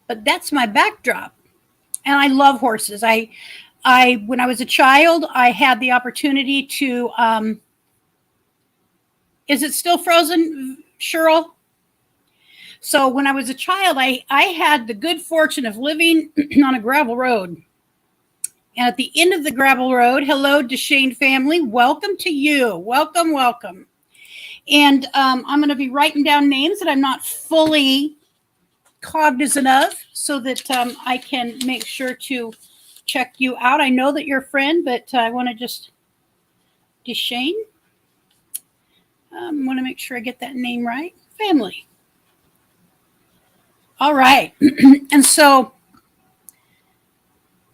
but that's my backdrop. And I love horses. When I was a child, I had the opportunity to, is it still frozen, Cheryl? So when I was a child, I had the good fortune of living on a gravel road. And at the end of the gravel road, hello, Deshane family, welcome to you. Welcome, welcome. And I'm going to be writing down names that I'm not fully cognizant of so that I can make sure to check you out. I know that you're a friend, but I want to just, Deshane. I want to make sure I get that name right. Family. All right. And so,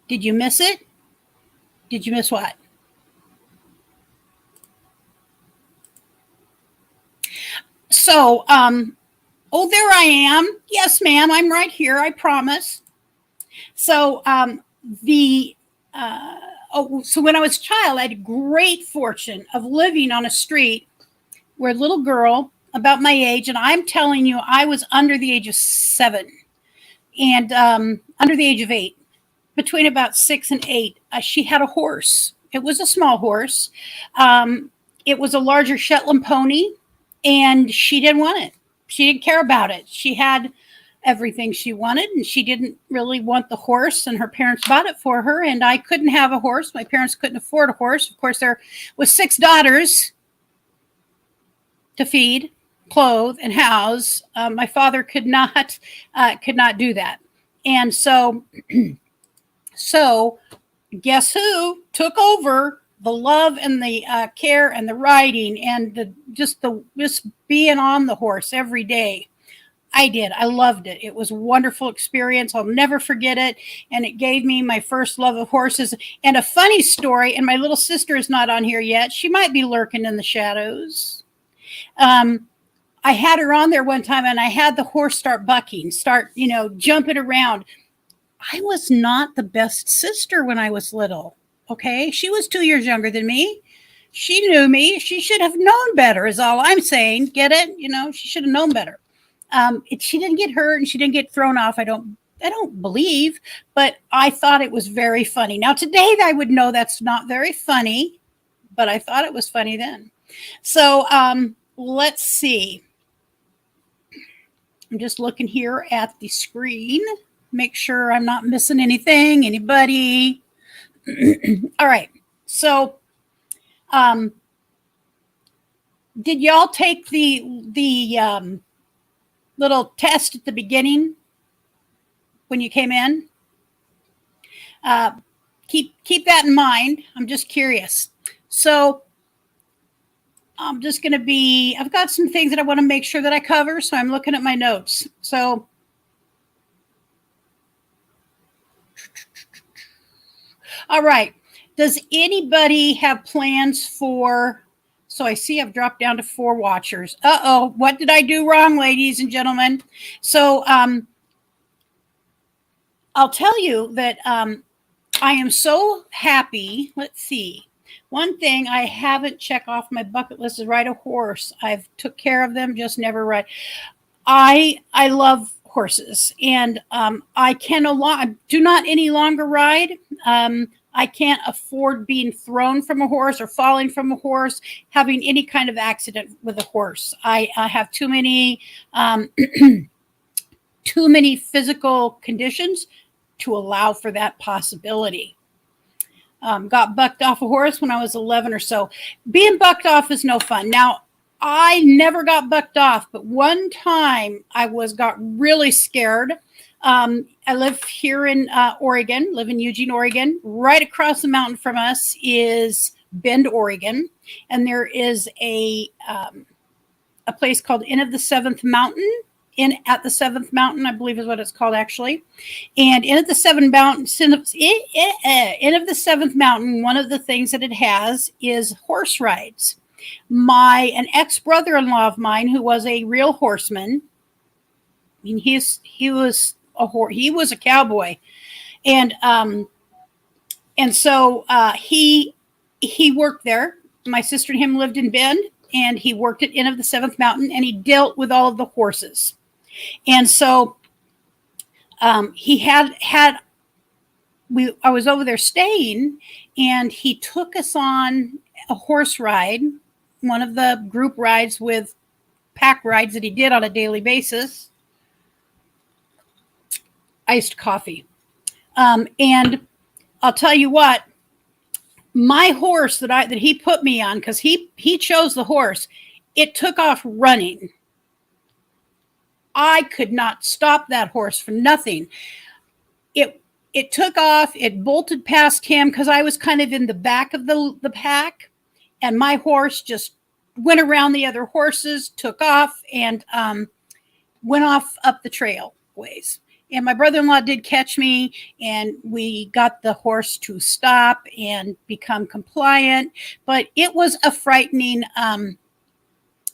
did you miss it? Did you miss what? So, oh, there I am. Yes, ma'am, I'm right here, I promise. So, so when I was a child, I had a great fortune of living on a street where a little girl about my age, and I'm telling you, I was under the age of 7 and under the age of 8, between about 6 and 8, she had a horse. It was a small horse. It was a larger Shetland pony, and she didn't want it. She didn't care about it. She had everything she wanted, and she didn't really want the horse, and her parents bought it for her, and I couldn't have a horse. My parents couldn't afford a horse. Of course, there was 6 daughters to feed, clothe, and house. My father could not do that. And so guess who took over the love and the care and the riding and just being on the horse every day? I did. I loved it. It was a wonderful experience. I'll never forget it. And it gave me my first love of horses. And a funny story, and my little sister is not on here yet. She might be lurking in the shadows. I had her on there one time, and I had the horse start bucking, jumping around. I was not the best sister when I was little. Okay. She was 2 years younger than me. She knew me. She should have known better is all I'm saying. Get it? She should have known better. She didn't get hurt and she didn't get thrown off. I don't believe, but I thought it was very funny. Now today I would know that's not very funny, but I thought it was funny then. So, let's see. I'm just looking here at the screen. Make sure I'm not missing anything. Anybody? All right. So, did y'all take the little test at the beginning when you came in? Keep that in mind. I'm just curious. So I'm just going to I've got some things that I want to make sure that I cover. So I'm looking at my notes. So all right. Does anybody have plans for, so I see I've dropped down to 4 watchers. Uh-oh, what did I do wrong, ladies and gentlemen? So I'll tell you that I am so happy. Let's see. One thing I haven't checked off my bucket list is ride a horse. I've took care of them, just never ride. I love horses, and I do not any longer ride. I can't afford being thrown from a horse or falling from a horse, having any kind of accident with a horse. I have too many too many physical conditions to allow for that possibility. Got bucked off a horse when I was 11 or so. Being bucked off is no fun. Now, I never got bucked off, but one time I got really scared. I live here in Oregon, live in Eugene, Oregon. Right across the mountain from us is Bend, Oregon. And there is a place called Inn of the Seventh Mountain. Inn at the Seventh Mountain, I believe is what it's called actually. And Inn of the Seventh Mountain, one of the things that it has is horse rides. An ex-brother-in-law of mine who was a real horseman. I mean, he was a cowboy, and so he worked there. My sister and him lived in Bend, and he worked at Inn of the Seventh Mountain, and he dealt with all of the horses. And so He had I was over there staying, and he took us on a horse ride, one of the group rides with pack rides that he did on a daily basis. Iced coffee. And I'll tell you what, my horse that he put me on, because he chose the horse, it took off running. I could not stop that horse for nothing. It took off. It bolted past him because I was kind of in the back of the pack, and my horse just went around the other horses, took off, and went off up the trail ways. And my brother-in-law did catch me, and we got the horse to stop and become compliant. But it was a frightening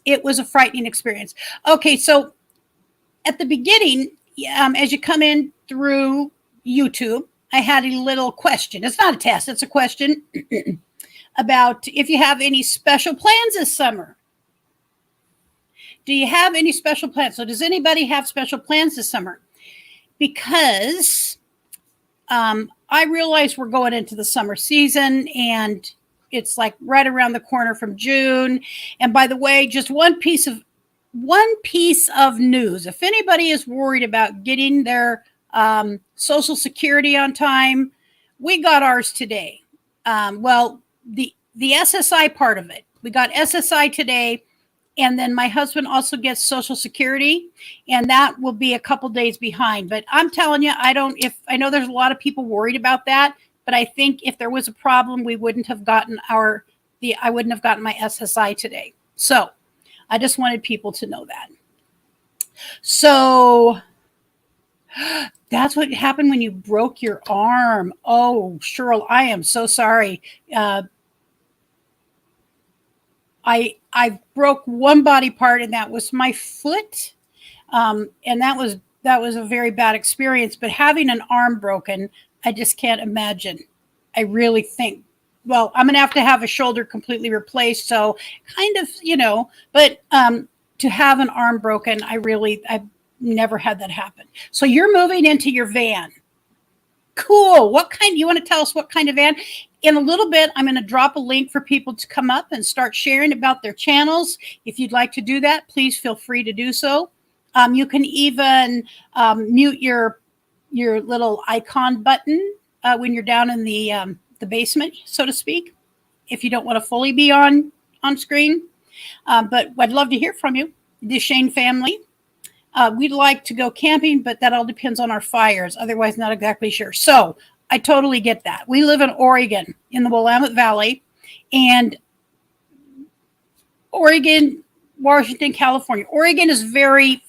experience. Okay, so at the beginning, as you come in through YouTube, I had a little question. It's not a test, it's a question about if you have any special plans this summer. Do you have any special plans? So does anybody have special plans this summer? Because I realize we're going into the summer season, and it's like right around the corner from June. And by the way, just one piece of news. If anybody is worried about getting their Social Security on time, we got ours today. Well, the SSI part of it, we got SSI today, and then my husband also gets Social Security, and that will be a couple days behind. But I'm telling you, I know there's a lot of people worried about that, but I think if there was a problem, we wouldn't have gotten I wouldn't have gotten my SSI today. So I just wanted people to know that. So that's what happened when you broke your arm. Oh, Cheryl, I am so sorry. I broke one body part, and that was my foot. And that was a very bad experience. But having an arm broken, I just can't imagine. I really think, well, I'm going to have a shoulder completely replaced. So kind of, but to have an arm broken, I've never had that happen. So you're moving into your van. Cool. You want to tell us what kind of van? In a little bit, I'm going to drop a link for people to come up and start sharing about their channels. If you'd like to do that, please feel free to do so. You can even mute your little icon button when you're down in the basement, so to speak, if you don't want to fully be on screen. But I'd love to hear from you, the Shane family. We'd like to go camping, but that all depends on our fires. Otherwise, not exactly sure. So I totally get that. We live in Oregon, in the Willamette Valley, and Oregon, Washington, California. Oregon is very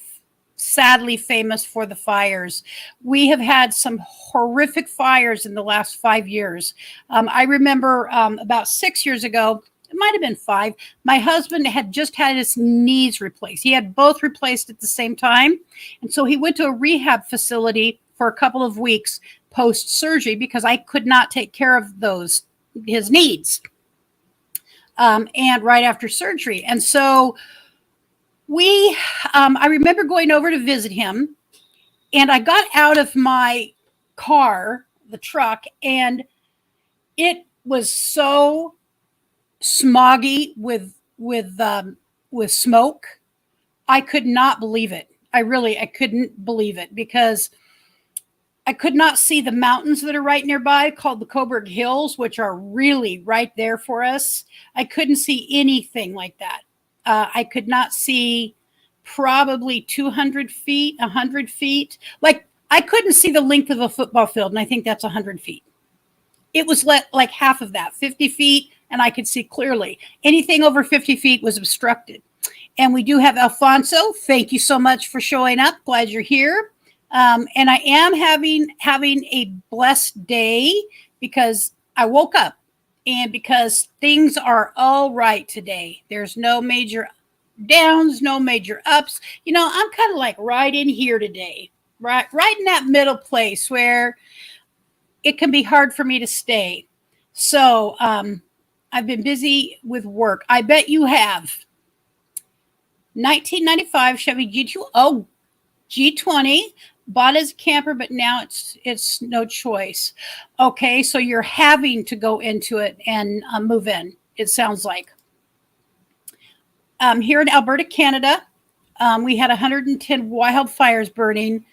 sadly famous for the fires. We have had some horrific fires in the last 5 years. I remember about 6 years ago, it might have been 5, my husband had just had his knees replaced. He had both replaced at the same time. And so he went to a rehab facility for a couple of weeks post-surgery because I could not take care of his needs. And right after surgery. And so I remember going over to visit him, and I got out of my car, the truck, and it was so smoggy with smoke. I could not believe it. I couldn't believe it because I could not see the mountains that are right nearby called the Coburg Hills, which are really right there for us. I couldn't see anything like that. I could not see probably 200 feet, 100 feet. Like I couldn't see the length of a football field, and I think that's 100 feet. It was like half of that, 50 feet, and I could see clearly. Anything over 50 feet was obstructed. And we do have Alfonso. Thank you so much for showing up. Glad you're here. And I am having a blessed day because I woke up and because things are all right today. There's no major downs, no major ups. I'm kind of like right in here today, right in that middle place where it can be hard for me to stay. So I've been busy with work. I bet you have. 1995 Chevy G20. bought as a camper, but now it's no choice. Okay, so you're having to go into it and move in, it sounds like. Here in Alberta, Canada, we had 110 wildfires burning.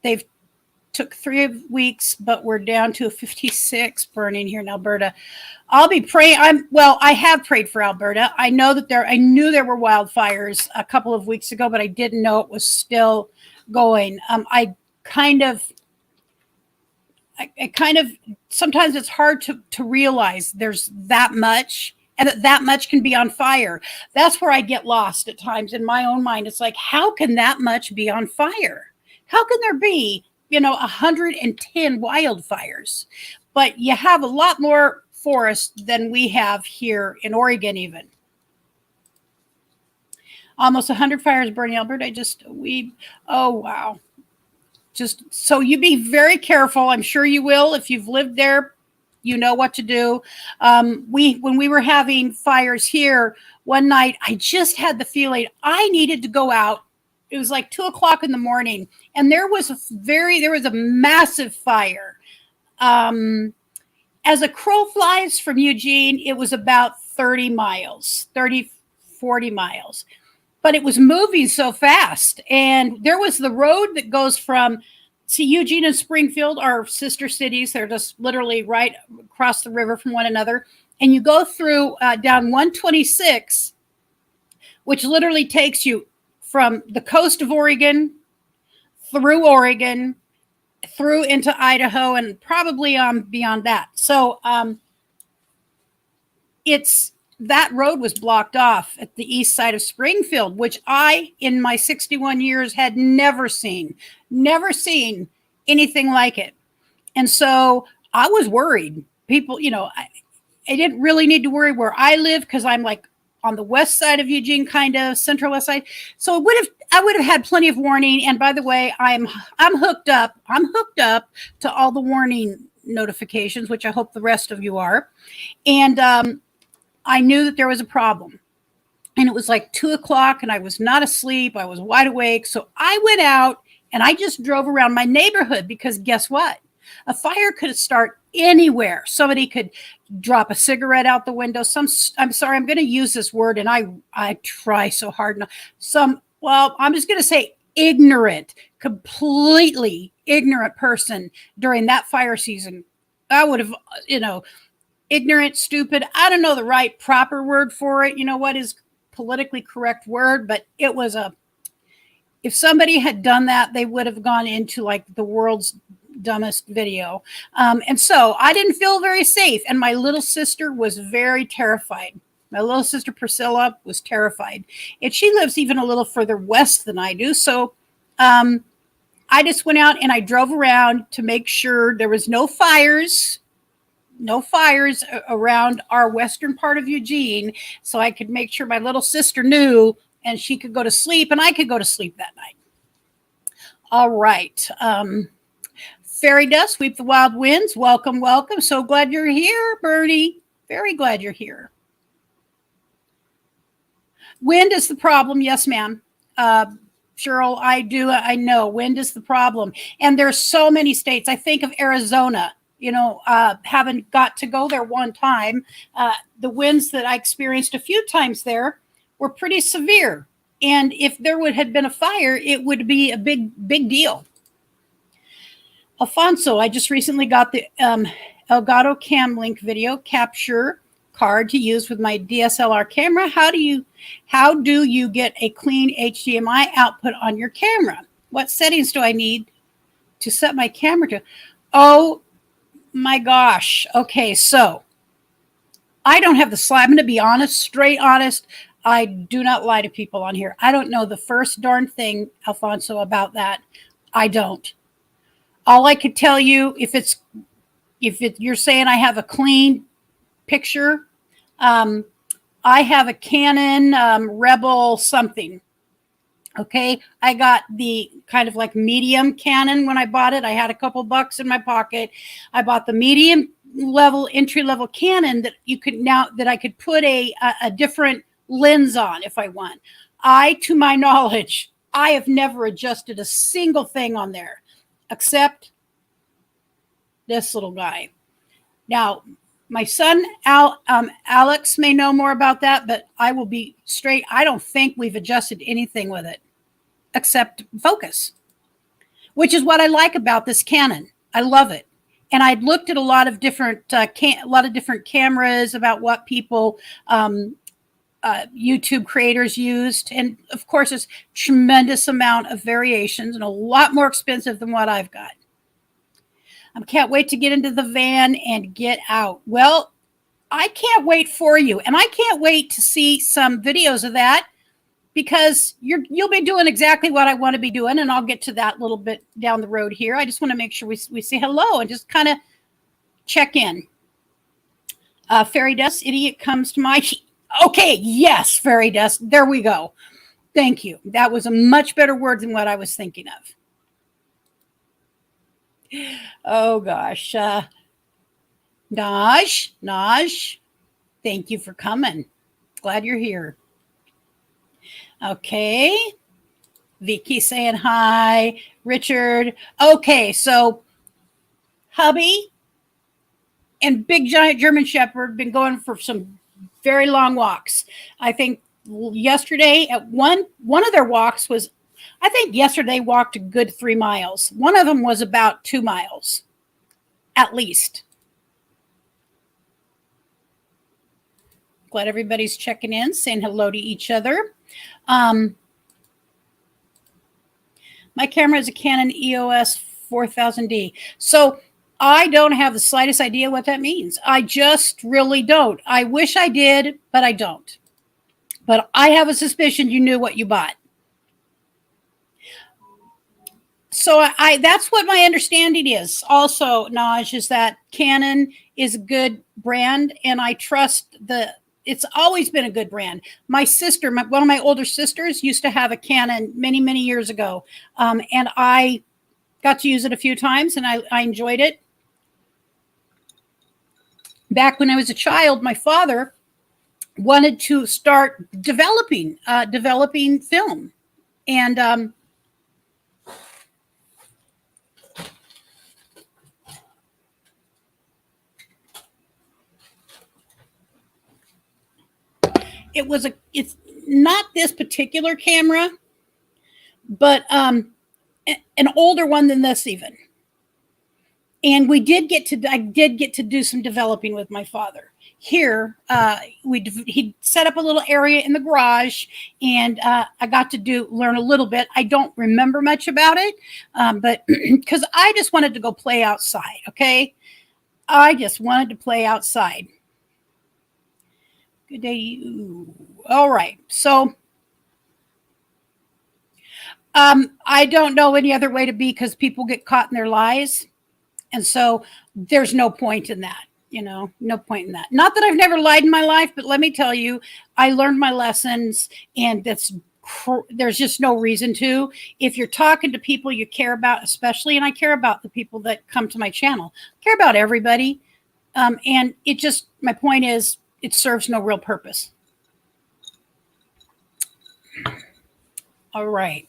They've took 3 weeks, but we're down to 56 burning here in Alberta. I'll be praying. I have prayed for Alberta. I know that I knew there were wildfires a couple of weeks ago, but I didn't know it was still going. I kind of, sometimes it's hard to realize there's that much, and that much can be on fire. That's where I get lost at times in my own mind. It's like, how can that much be on fire? How can there be, 110 wildfires? But you have a lot more forest than we have here in Oregon even. Almost 100 fires burning Alberta. Oh, wow. Just so you be very careful. I'm sure you will. If you've lived there, you know what to do. When we were having fires here one night, I just had the feeling I needed to go out. It was like 2:00 in the morning, and there was a massive fire. As a crow flies from Eugene, it was about 30, 40 miles. But it was moving so fast. And there was the road that goes from, Eugene and Springfield are sister cities. They're just literally right across the river from one another. And you go through down 126, which literally takes you from the coast of Oregon, through into Idaho, and probably beyond that. So that road was blocked off at the east side of Springfield, which I, in my 61 years, had never seen anything like it. And so I was worried. People, I didn't really need to worry where I live, because I'm like on the west side of Eugene, kind of central west side. So I would have had plenty of warning. And by the way, I'm hooked up. I'm hooked up to all the warning notifications, which I hope the rest of you are. And I knew that there was a problem. And it was like 2:00, and I was not asleep. I was wide awake. So I went out and I just drove around my neighborhood, because guess what? A fire could start anywhere. Somebody could drop a cigarette out the window. I'm sorry, I'm going to use this word, and I try so hard. I'm just going to say completely ignorant person during that fire season. I would have, ignorant, stupid. I don't know the right proper word for it. What is politically correct word, but it was if somebody had done that, they would have gone into like the world's dumbest video. And so I didn't feel very safe. And my little sister was very terrified. My little sister Priscilla was terrified. And she lives even a little further west than I do. So I just went out and I drove around to make sure there was no fires around our western part of Eugene, so I could make sure my little sister knew, and she could go to sleep, and I could go to sleep that night. All right. Fairy dust, sweep the wild winds. Welcome, welcome. So glad you're here, Bernie. Very glad you're here. Wind is the problem. Yes, ma'am. Cheryl, I know wind is the problem. And there's so many states. I think of Arizona. Haven't got to go there one time. The winds that I experienced a few times there were pretty severe. And if there had been a fire, it would be a big deal. Alfonso, I just recently got the Elgato Camlink video capture card to use with my DSLR camera. How do you get a clean HDMI output on your camera? What settings do I need to set my camera to? Oh, my gosh. Okay, so I don't have the slide. I'm going to be honest, straight honest. I do not lie to people on here. I don't know the first darn thing, Alfonso, about that. I don't. All I could tell you, if you're saying I have a clean picture, I have a Canon Rebel something. Okay, I got the kind of like medium Canon when I bought it. I had a couple bucks in my pocket. I bought the medium level, entry level Canon that I could put a different lens on if I want. To my knowledge, I have never adjusted a single thing on there. except this little guy. Now, my son Alex may know more about that, but I will be straight. I don't think we've adjusted anything with it except focus, which is what I like about this Canon. I love it. And I'd looked at a lot of different cameras about what people YouTube creators used, and of course, there's tremendous amount of variations and a lot more expensive than what I've got. I can't wait to get into the van and get out. Well, I can't wait for you, and I can't wait to see some videos of that, because you'll be doing exactly what I want to be doing, and I'll get to that a little bit down the road here. I just want to make sure we say hello and just kind of check in. Fairy dust idiot comes to my... Okay, yes, fairy dust. There we go. Thank you. That was a much better word than what I was thinking of. Oh, gosh. Naj, thank you for coming. Glad you're here. Okay. Vicky saying hi. Richard. Okay, so hubby and big giant German Shepherd been going for some very long walks. I think yesterday at one of their walks was, I think yesterday walked a good 3 miles. One of them was about 2 miles, at least. Glad everybody's checking in, saying hello to each other. My camera is a Canon EOS 4000D. So I don't have the slightest idea what that means. I just really don't. I wish I did, but I don't. But I have a suspicion you knew what you bought. So that's what my understanding is. Also, Naj, is that Canon is a good brand, and I trust it's always been a good brand. My sister, one of my older sisters, used to have a Canon many, many years ago. And I got to use it a few times, and I enjoyed it. Back when I was a child, my father wanted to start developing film. And it's not this particular camera, but an older one than this even. And I did get to do some developing with my father. Here, he set up a little area in the garage, and I got to learn a little bit. I don't remember much about it, but because I just wanted to go play outside, okay? I just wanted to play outside. Good day. All right. So I don't know any other way to be, because people get caught in their lies. And so there's no point in that, no point in that. Not that I've never lied in my life, but let me tell you, I learned my lessons, and there's just no reason to. If you're talking to people you care about, especially, and I care about the people that come to my channel, I care about everybody. And my point is, it serves no real purpose. All right.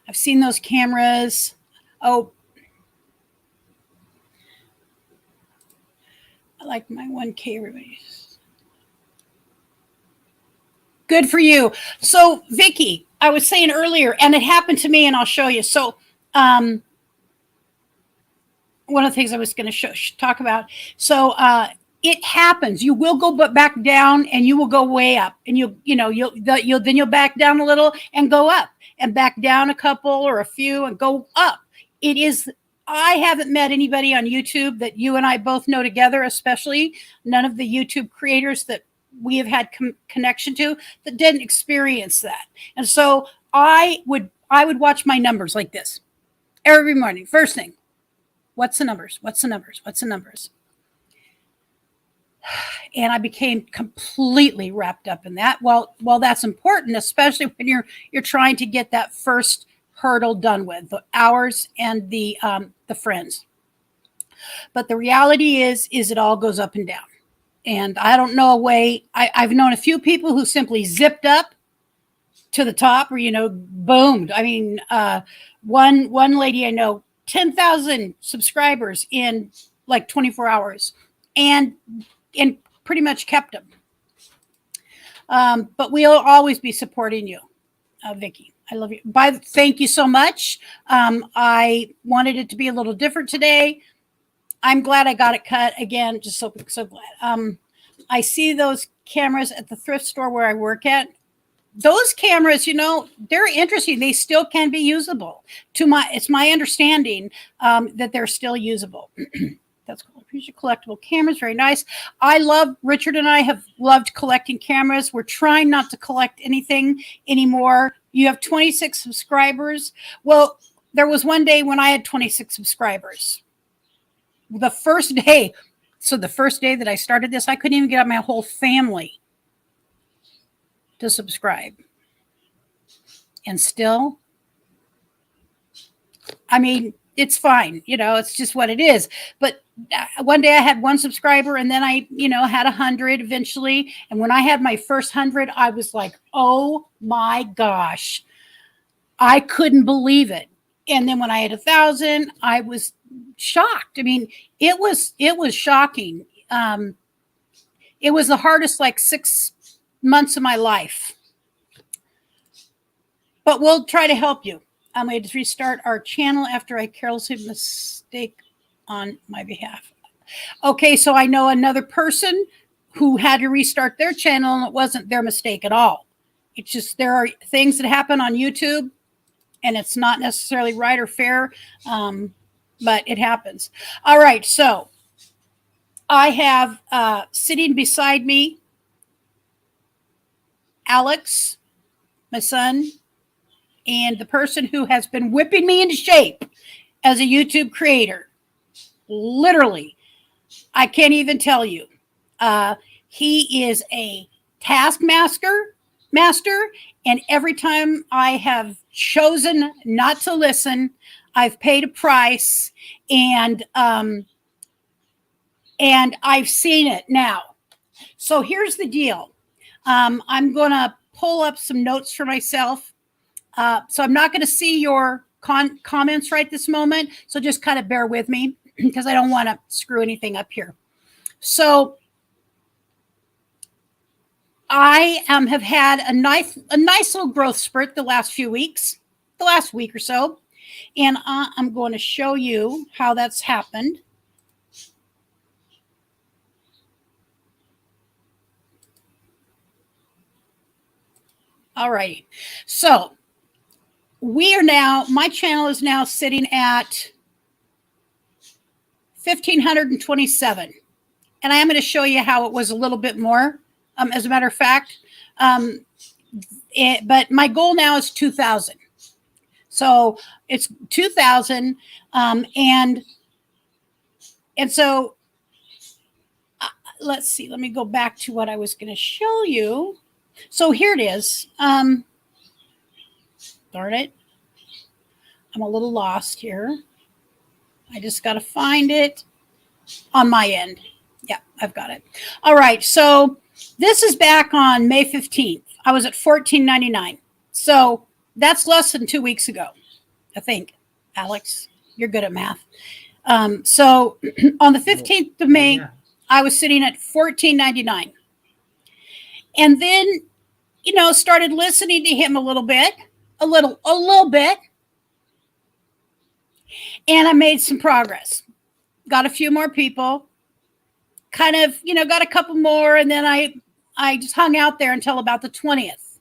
I've seen those cameras. Oh, I like my 1K, everybody. Good for you. So, Vicky, I was saying earlier, and it happened to me, and I'll show you. So, one of the things I was going to talk about. So, it happens. You will go back down, and you will go way up, and you'll back down a little and go up, and back down a couple or a few and go up. I haven't met anybody on YouTube that you and I both know together, especially none of the YouTube creators that we have had connection to, that didn't experience that. And so I would watch my numbers like this every morning. First thing, what's the numbers? What's the numbers? What's the numbers? And I became completely wrapped up in that. Well, that's important, especially when you're trying to get that first hurdle done with, the hours and the friends. But the reality is it all goes up and down. And I don't know a way. I've known a few people who simply zipped up to the top, or boomed. I mean, one lady I know 10,000 subscribers in like 24 hours and pretty much kept them. But we'll always be supporting you, Vicki. I love you. Thank you so much. I wanted it to be a little different today. I'm glad I got it cut again. Just so glad. I see those cameras at the thrift store where I work at. Those cameras, they're interesting. They still can be usable. It's my understanding that they're still usable. That's cool. Appreciate collectible cameras. Very nice. Richard and I have loved collecting cameras. We're trying not to collect anything anymore. You have 26 subscribers. Well, there was one day when I had 26 subscribers. The first day that I started this, I couldn't even get my whole family to subscribe. And still, I mean, it's fine. It's just what it is. But one day I had 1 subscriber, and then I, had 100 eventually. And when I had my first 100, I was like, oh my gosh, I couldn't believe it. And then when I had 1,000, I was shocked. I mean, it was shocking. It was the hardest 6 months of my life. But we'll try to help you. I'm going to restart our channel after I carelessly mistake on my behalf. Okay, so I know another person who had to restart their channel, and it wasn't their mistake at all. It's just there are things that happen on YouTube, and it's not necessarily right or fair, but it happens. All right, so I have sitting beside me Alex, my son, and the person who has been whipping me into shape as a YouTube creator. Literally, I can't even tell you. He is a taskmaster, and every time I have chosen not to listen, I've paid a price, and I've seen it now. So here's the deal. I'm going to pull up some notes for myself. So I'm not going to see your comments right this moment. So just kind of bear with me because I don't want to screw anything up here. So I have had a nice little growth spurt the last week or so. And I'm going to show you how that's happened. All right. So my channel is now sitting at 1,527. And I am going to show you how it was a little bit more, as a matter of fact. But my goal now is 2,000. So it's 2,000. And so let's see. Let me go back to what I was going to show you. So here it is. Darn it. I'm a little lost here. I just got to find it on my end. Yeah, I've got it. All right. So this is back on May 15th. I was at $14.99. So that's less than 2 weeks ago, I think. Alex, you're good at math. So on the 15th of May, I was sitting at $14.99. And then, started listening to him a little bit. And I made some progress. Got a few more people. Kind of, got a couple more. And then I just hung out there until about the 20th.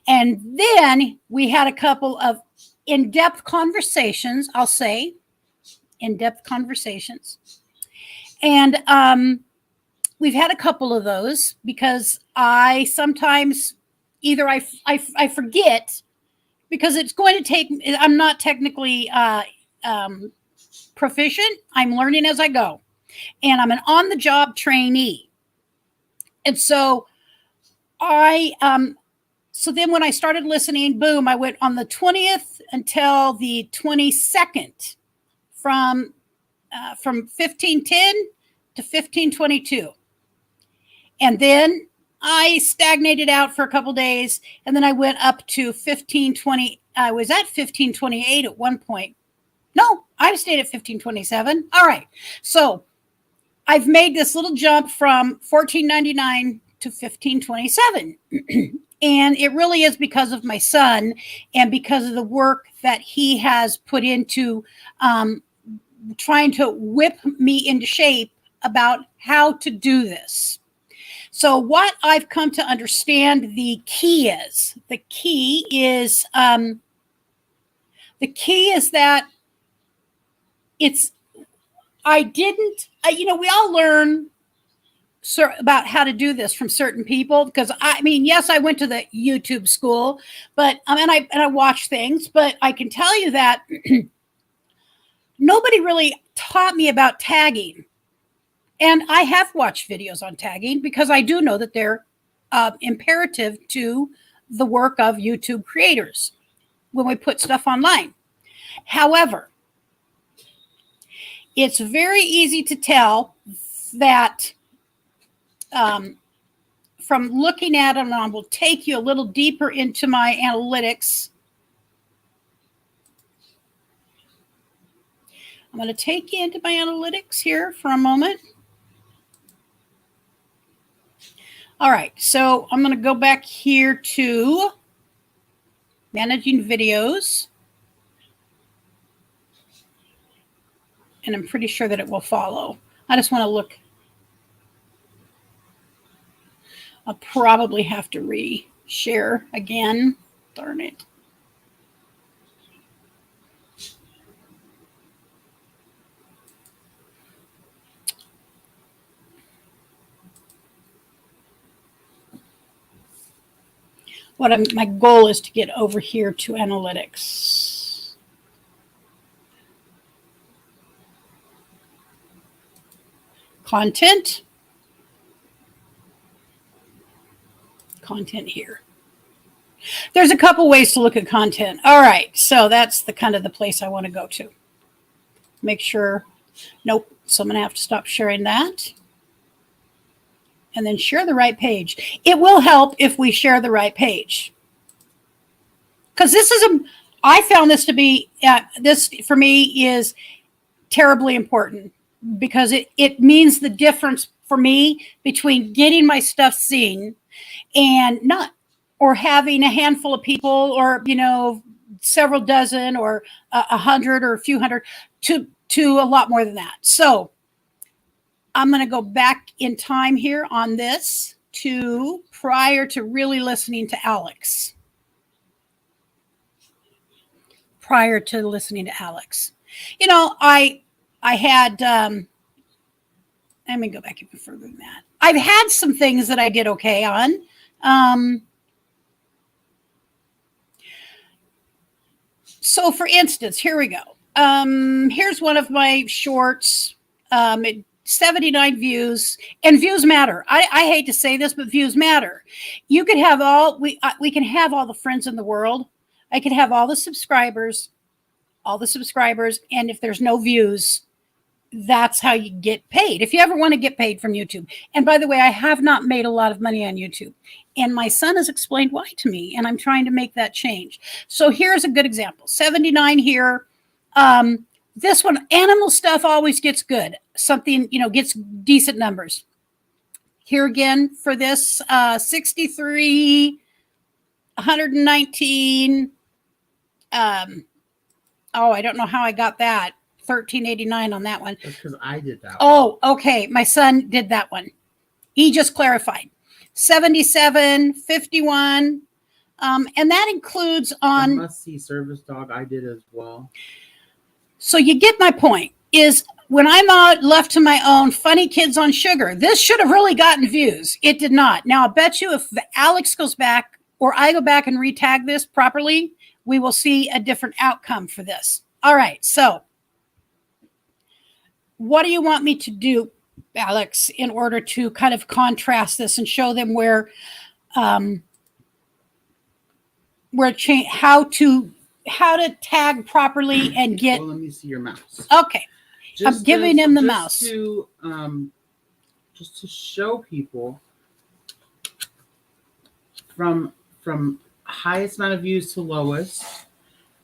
And then we had a couple of in-depth conversations, I'll say. In-depth conversations. And we've had a couple of those because I sometimes either I forget because it's going to take, I'm not technically proficient. I'm learning as I go. And I'm an on-the-job trainee. And so so then when I started listening, boom, I went on the 20th until the 22nd from 1510 to 1522. And then I stagnated out for a couple days, and then I went up to 1520. I was at 1528 at one point. No, I've stayed at 1527. All right. So I've made this little jump from $14.99 to $15.27. And it really is because of my son and because of the work that he has put into trying to whip me into shape about how to do this. So what I've come to understand the key is that it's, we all learn about how to do this from certain people, because I mean, yes, I went to the YouTube school, but and I watch things, but I can tell you that nobody really taught me about tagging. And I have watched videos on tagging because I do know that they're imperative to the work of YouTube creators when we put stuff online. However, it's very easy to tell that from looking at them, and I will take you a little deeper into my analytics. I'm going to take you into my analytics here for a moment. All right, so I'm going to go back here to managing videos. And I'm pretty sure that it will follow. I just want to look. I'll probably have to re-share again. Darn it. My goal is to get over here to analytics. Content here. There's a couple ways to look at content. All right, so that's the kind of the place I want to go to. Make sure, nope, so I'm going to have to stop sharing that. And then share the right page. It will help if we share the right page. Because I found this to be, this for me is terribly important, because it means the difference for me between getting my stuff seen and not, or having a handful of people, or, several dozen, or 100 or a few hundred, to a lot more than that. So I'm going to go back in time here on this to prior to really listening to Alex. I had, let me go back even further than that. I've had some things that I did okay on. So for instance, here we go. Here's one of my shorts. 79 views, and views matter. I hate to say this, but views matter. You could have we can have all the friends in the world. I could have all the subscribers, and if there's no views, that's how you get paid. If you ever want to get paid from YouTube. And by the way, I have not made a lot of money on YouTube, and my son has explained why to me, and I'm trying to make that change. So here's a good example. 79 here. This one, animal stuff always gets good. Something, gets decent numbers. Here again for this, 63, 119. I don't know how I got that. 1389 on that one. That's because I did that one. Oh, okay. My son did that one. He just clarified. 77, 51. And that includes on... The must-see service dog I did as well. So you get my point, is when I'm out left to my own, funny kids on sugar, this should have really gotten views. It did not. Now, I bet you if Alex goes back, or I go back and retag this properly, we will see a different outcome for this. All right, so what do you want me to do, Alex, in order to kind of contrast this and show them how to tag properly and get... Well, let me see your mouse. Okay. I'm giving him the mouse. Just to show people from highest amount of views to lowest,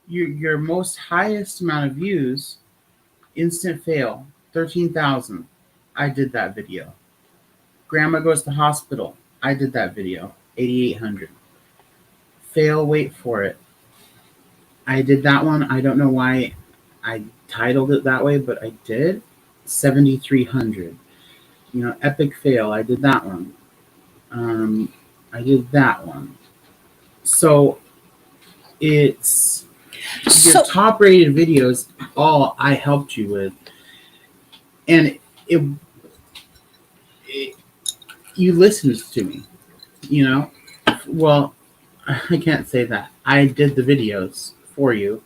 your most highest amount of views, instant fail, 13,000. I did that video. Grandma goes to hospital. I did that video, 8,800. Fail, wait for it. I did that one. I don't know why I titled it that way, but I did. 7,300. Epic fail. I did that one. I did that one. So it's your top rated videos. All I helped you with, and you listened to me. Well, I can't say that. I did the videos for you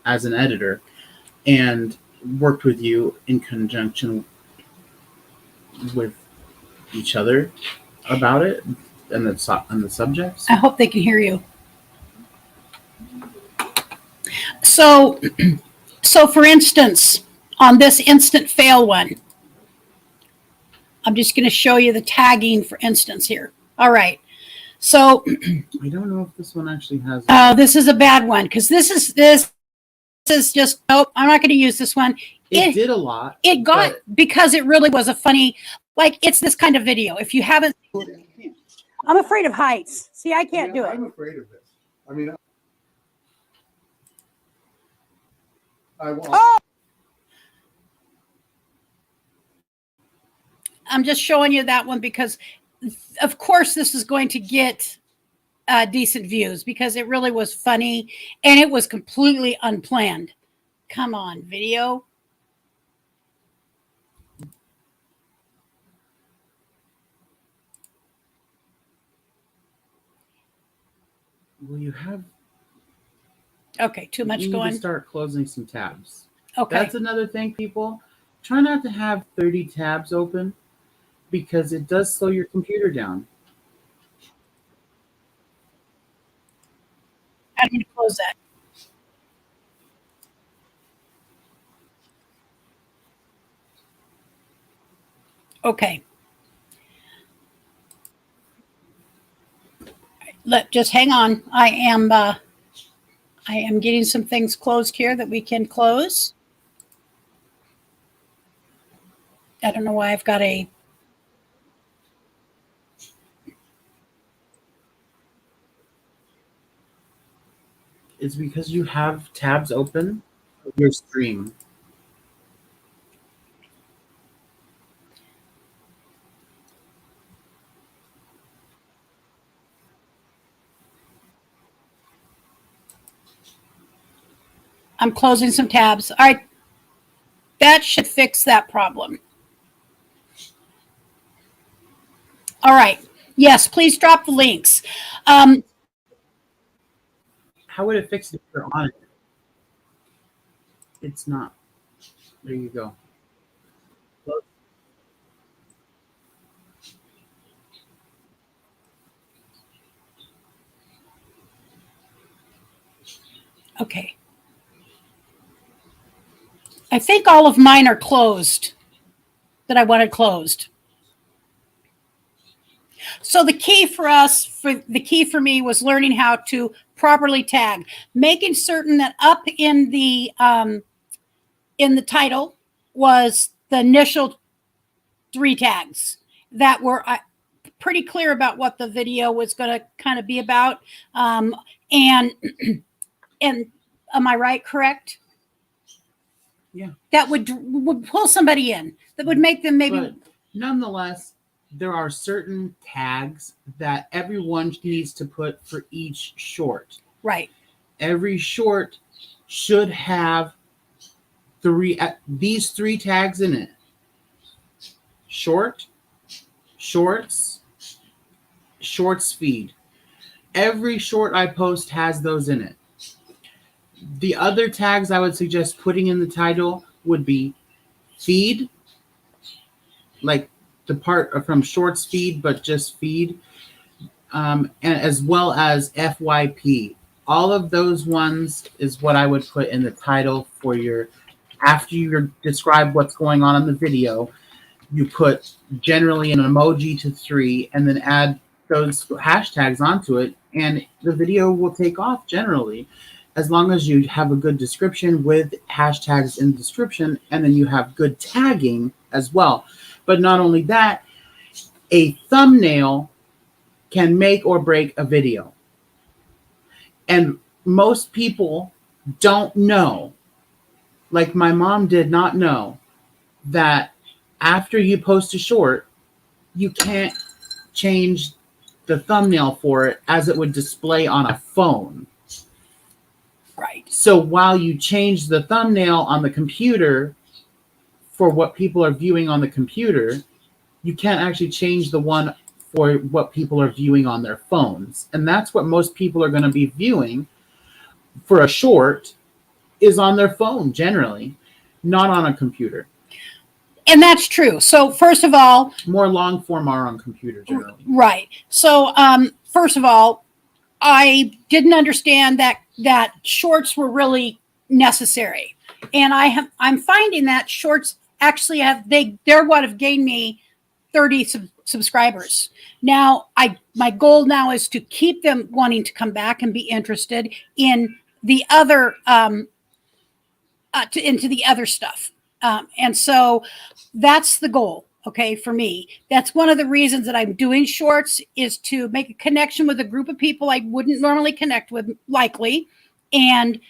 as an editor and worked with you in conjunction with each other about it and the subjects. I hope they can hear you. So for instance, on this instant fail one, I'm just going to show you the tagging, for instance, here. All right. So I don't know if this one actually has. This is a bad one because this is just, nope, I'm not going to use this one. It did a lot. It got, because it really was a funny, it's this kind of video. If you haven't, I'm afraid of heights. See, I can't do it. I'm afraid of this. I mean, I want. Oh! I'm just showing you that one because, of course, this is going to get decent views because it really was funny and it was completely unplanned. Come on, video. Well, you have. Okay, too much you going. need to start closing some tabs. Okay. That's another thing, people. Try not to have 30 tabs open because it does slow your computer down. I'm going to close that. Okay. Just hang on. I am getting some things closed here that we can close. I don't know why I've got a. It's because you have tabs open of your stream. I'm closing some tabs. All right. That should fix that problem. All right. Yes, please drop the links. How would it fix it if you're on it? It's not. There you go. Okay. I think all of mine are closed that I wanted closed. So the key for me was learning how to properly tag, making certain that up in the title was the initial 3 tags that were pretty clear about what the video was going to kind of be about. And am I right? Correct? Yeah. That would pull somebody in. That would make them maybe. But nonetheless, there are certain tags that everyone needs to put for each short. Right. Every short should have these 3 tags in it. Short, shorts, shorts feed. Every short I post has those in it. The other tags I would suggest putting in the title would be feed, like the part from shorts feed, but just feed, and as well as FYP. All of those ones is what I would put in the title for after you describe what's going on in the video, you put generally an emoji to 3 and then add those hashtags onto it, and the video will take off generally. as long as you have a good description with hashtags in the description, and then you have good tagging as well. But not only that, a thumbnail can make or break a video. And most people don't know, like my mom did not know, that after you post a short, you can't change the thumbnail for it as it would display on a phone. Right. So while you change the thumbnail on the computer for what people are viewing on the computer, you can't actually change the one for what people are viewing on their phones. And that's what most people are going to be viewing for a short, is on their phone generally, not on a computer. And that's true. So first of all, More long form are on computer generally. right. So first of all, I didn't understand that shorts were really necessary, and I'm finding that shorts actually they're what have gained me 30 subscribers. Now my goal now is to keep them wanting to come back and be interested in the other into the other stuff, and so that's the goal. Okay, for me, that's one of the reasons that I'm doing shorts, is to make a connection with a group of people I wouldn't normally connect with, likely, and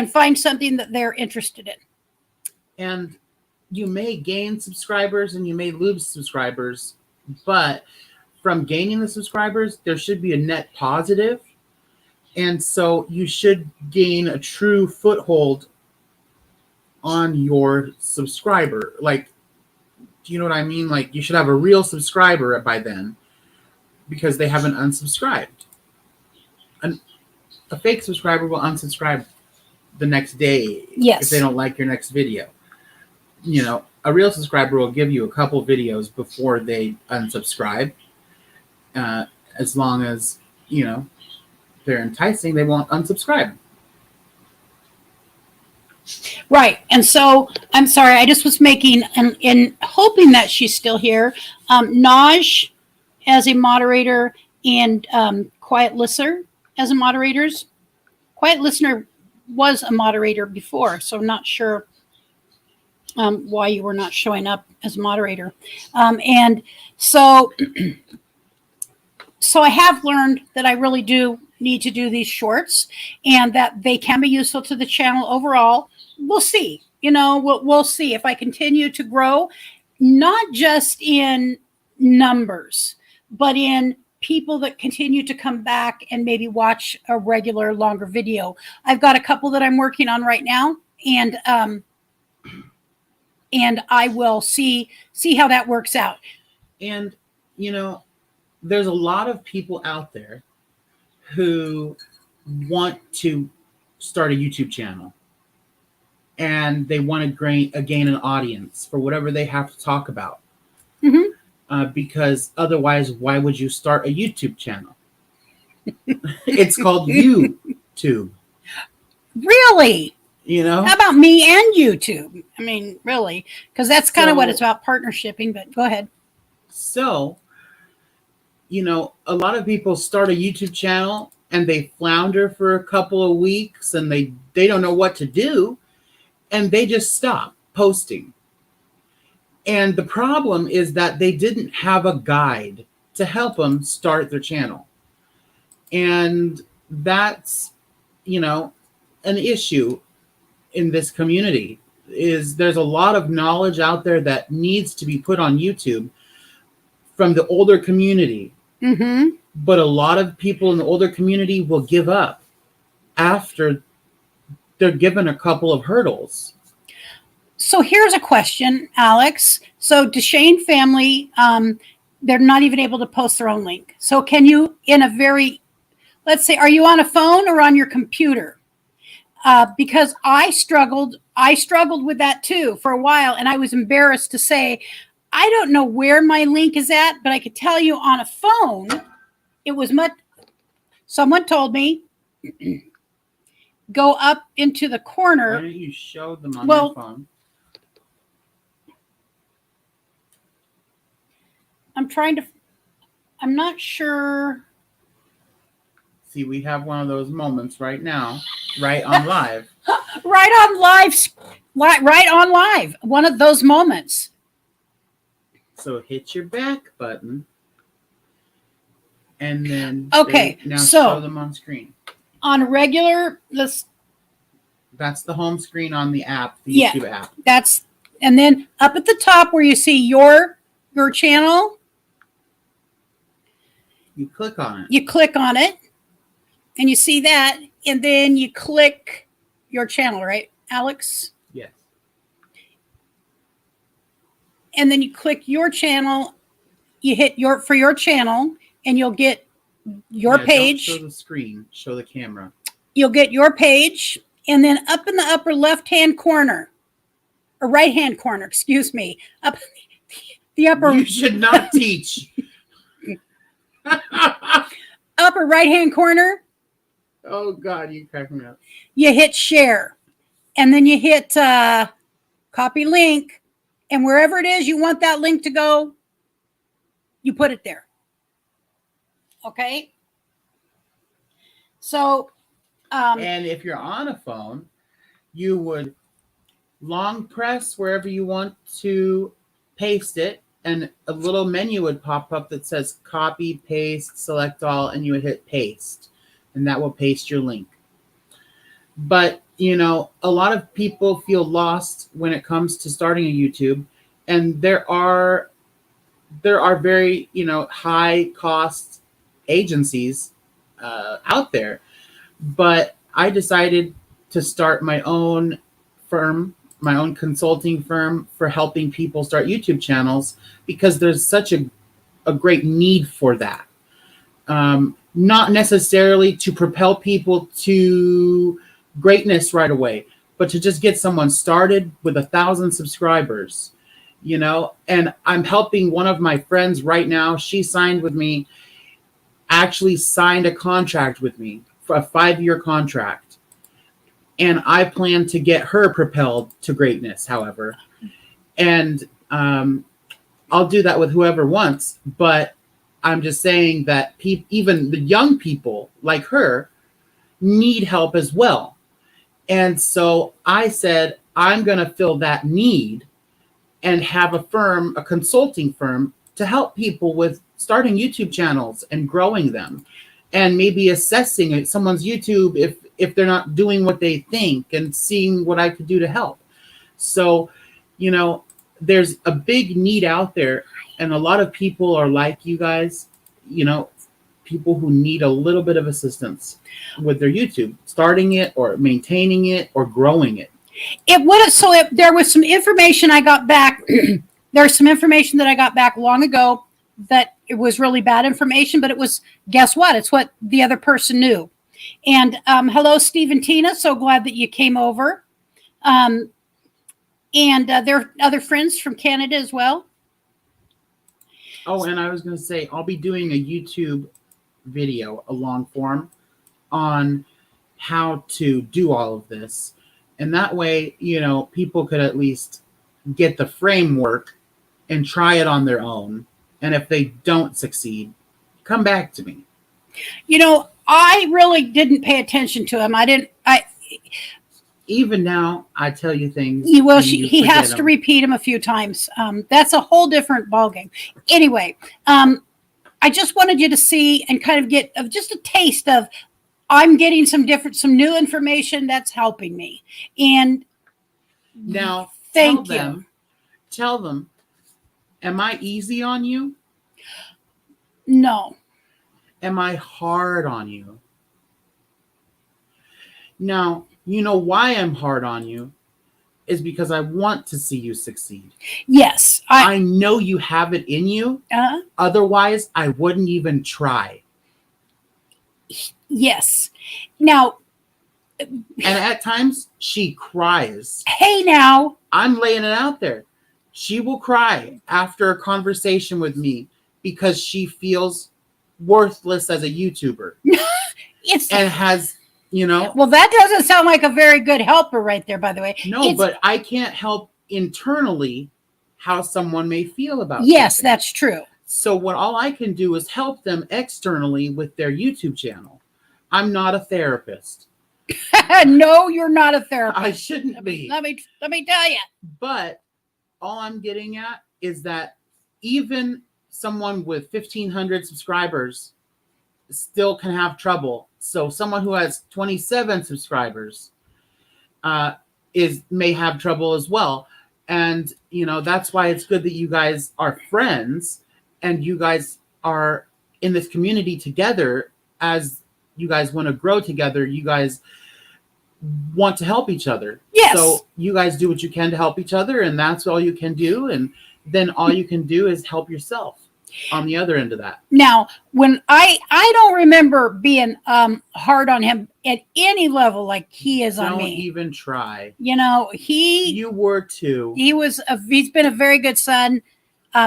find something that they're interested in. And you may gain subscribers and you may lose subscribers, but from gaining the subscribers, there should be a net positive. And so you should gain a true foothold on your subscriber. Like, do you know what I mean? Like, you should have a real subscriber by then, because they haven't unsubscribed. A fake subscriber will unsubscribe the next day, Yes, if they don't like your next video. You know, a real subscriber will give you a couple videos before they unsubscribe. As long as, you know, they're enticing, they won't unsubscribe. right. And so I'm sorry, I just was making and hoping that she's still here. Naj as a moderator, and Quiet Listener as a moderators. Quiet Listener was a moderator before, so I'm not sure why you were not showing up as a moderator. And so, so I have learned that I really do need to do these shorts, and that they can be useful to the channel overall. We'll see. You know, we'll see if I continue to grow, not just in numbers, but in people that continue to come back and maybe watch a regular longer video. I've got a couple that I'm working on right now, and I will see how that works out. And, you know, there's a lot of people out there who want to start a YouTube channel, and they want to gain an audience for whatever they have to talk about. Mm-hmm. Because otherwise, why would you start a YouTube channel? It's called YouTube. Really? You know? How about me and YouTube? I mean, really, because that's kind of what it's about, partnershiping. But go ahead. So, you know, a lot of people start a YouTube channel and they flounder for a couple of weeks, and they don't know what to do, and they just stop posting. And the problem is that they didn't have a guide to help them start their channel. And that's, you know, an issue in this community. Is there's a lot of knowledge out there that needs to be put on YouTube from the older community. Mm-hmm. But a lot of people in the older community will give up after they're given a couple of hurdles. So here's a question, Alex. So Deshane family, they're not even able to post their own link. So can you, in a very, let's say, are you on a phone or on your computer? Because I struggled with that too for a while, and I was embarrassed to say, I don't know where my link is at, but I could tell you on a phone, it was much. Someone told me, go up into the corner. Why don't you show them on your phone? I'm not sure. See, we have one of those moments right now, right on live. Right on live. One of those moments. So hit your back button. And then Okay, now so show them on screen. On a regular, That's the home screen on the app, the Yeah. YouTube app. And then up at the top where you see your channel, You click on it. you click on it and you see that, and then you click your channel, right, Alex? Yes. And then you click your channel, you hit your channel, and you'll get your page. Don't show the screen, show the camera. You'll get your page, and then up in the upper left-hand corner, or right-hand corner, excuse me, up the upper. You should not teach. Upper right-hand corner. Oh God, you crack me up. You hit share, and then you hit copy link, and wherever it is you want that link to go, you put it there. Okay. So, and if you're on a phone, you would long press wherever you want to paste it, and a little menu would pop up that says copy, paste, select all, and you would hit paste, and that will paste your link. But, you know, a lot of people feel lost when it comes to starting a YouTube, and there are very, you know, high cost agencies out there. But I decided to start my own firm, my own consulting firm for helping people start YouTube channels, because there's such a great need for that. Not necessarily to propel people to greatness right away, but to just get someone started with 1,000 subscribers, you know. And I'm helping one of my friends right now. She signed with me, actually signed a contract with me for a 5-year contract. And I plan to get her propelled to greatness, however. And I'll do that with whoever wants. But I'm just saying that even the young people like her need help as well. And so I said, I'm going to fill that need and have a firm, a consulting firm, to help people with starting YouTube channels and growing them, and maybe assessing someone's YouTube if they're not doing what they think, and seeing what I could do to help. So, you know, there's a big need out there, and a lot of people are like you guys, you know, people who need a little bit of assistance with their YouTube, starting it or maintaining it or growing it. There was some information I got back. There's some information that I got back long ago that it was really bad information, but it was, guess what? It's what the other person knew. And hello, Steve and Tina. So glad that you came over. And there are other friends from Canada as well. Oh, and I was going to say, I'll be doing a YouTube video, a long form, on how to do all of this. And that way, you know, people could at least get the framework and try it on their own. And if they don't succeed, come back to me. You know, I really didn't pay attention to him. Even now, I tell you things. He has to repeat them a few times. That's a whole different ballgame. Anyway, I just wanted you to see and kind of get just a taste of, I'm getting some new information that's helping me. And now, thank you. Tell them, am I easy on you? No. Am I hard on you? Now, you know why I'm hard on you is because I want to see you succeed. Yes. I know you have it in you. Otherwise, I wouldn't even try. Yes. Now. And at times, she cries. Hey, now. I'm laying it out there. She will cry after a conversation with me because she feels worthless as a YouTuber. And has, you know. Well, that doesn't sound like a very good helper right there, by the way. No, but I can't help internally how someone may feel about Yes, something. that's true. So all I can do is help them externally with their YouTube channel. I'm not a therapist. No, you're not a therapist. I shouldn't be. Let me tell you. But all I'm getting at is that even someone with 1,500 subscribers still can have trouble. So someone who has 27 subscribers may have trouble as well. And, that's why it's good that you guys are friends and you guys are in this community together. As you guys want to grow together, you guys want to help each other. Yes. So you guys do what you can to help each other, and that's all you can do. And then all you can do is help yourself on the other end of that. Now, when I don't remember being hard on him at any level like he is on me. Don't even try. You were too. He's been a very good son.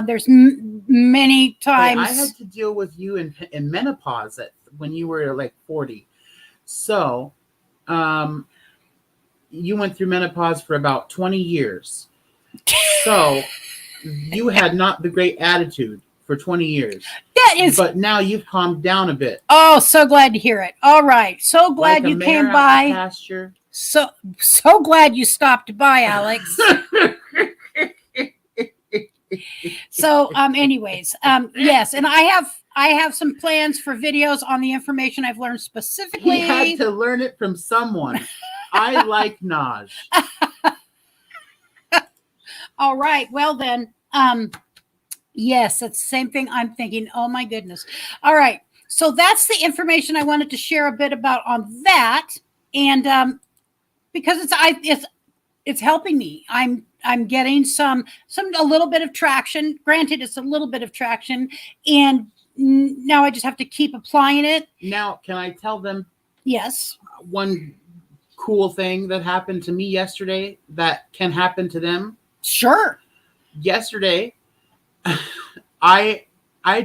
There's many times I had to deal with you in menopause when you were like 40. So, you went through menopause for about 20 years. So you had not the great attitude for 20 years. But now you've calmed down a bit. Oh, so glad to hear it. All right. So glad like you came by. Pasture. So glad you stopped by, Alex. So, anyways, yes. And I have some plans for videos on the information I've learned specifically. He had to learn it from someone. I like Naj. All right. Well, then, yes, that's the same thing I'm thinking. Oh, my goodness. All right. So that's the information I wanted to share a bit about on that. And because it's helping me. I'm getting a little bit of traction. Granted, it's a little bit of traction. And now I just have to keep applying it. Now, can I tell them? Yes. One cool thing that happened to me yesterday that can happen to them? Sure. Yesterday, I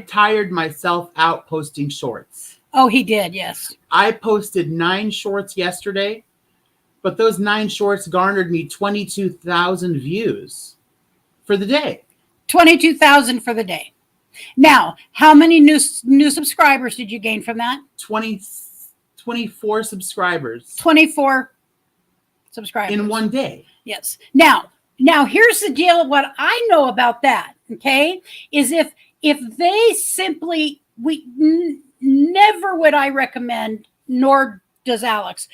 tired myself out posting shorts. Oh, he did, yes. I posted 9 shorts yesterday, but those 9 shorts garnered me 22,000 views for the day. 22,000 for the day. Now, how many new subscribers did you gain from that? 24 subscribers. 24 subscribers. In one day. Yes. Now here's the deal. What I know about that, okay, is if they simply, never would I recommend, nor does Alex,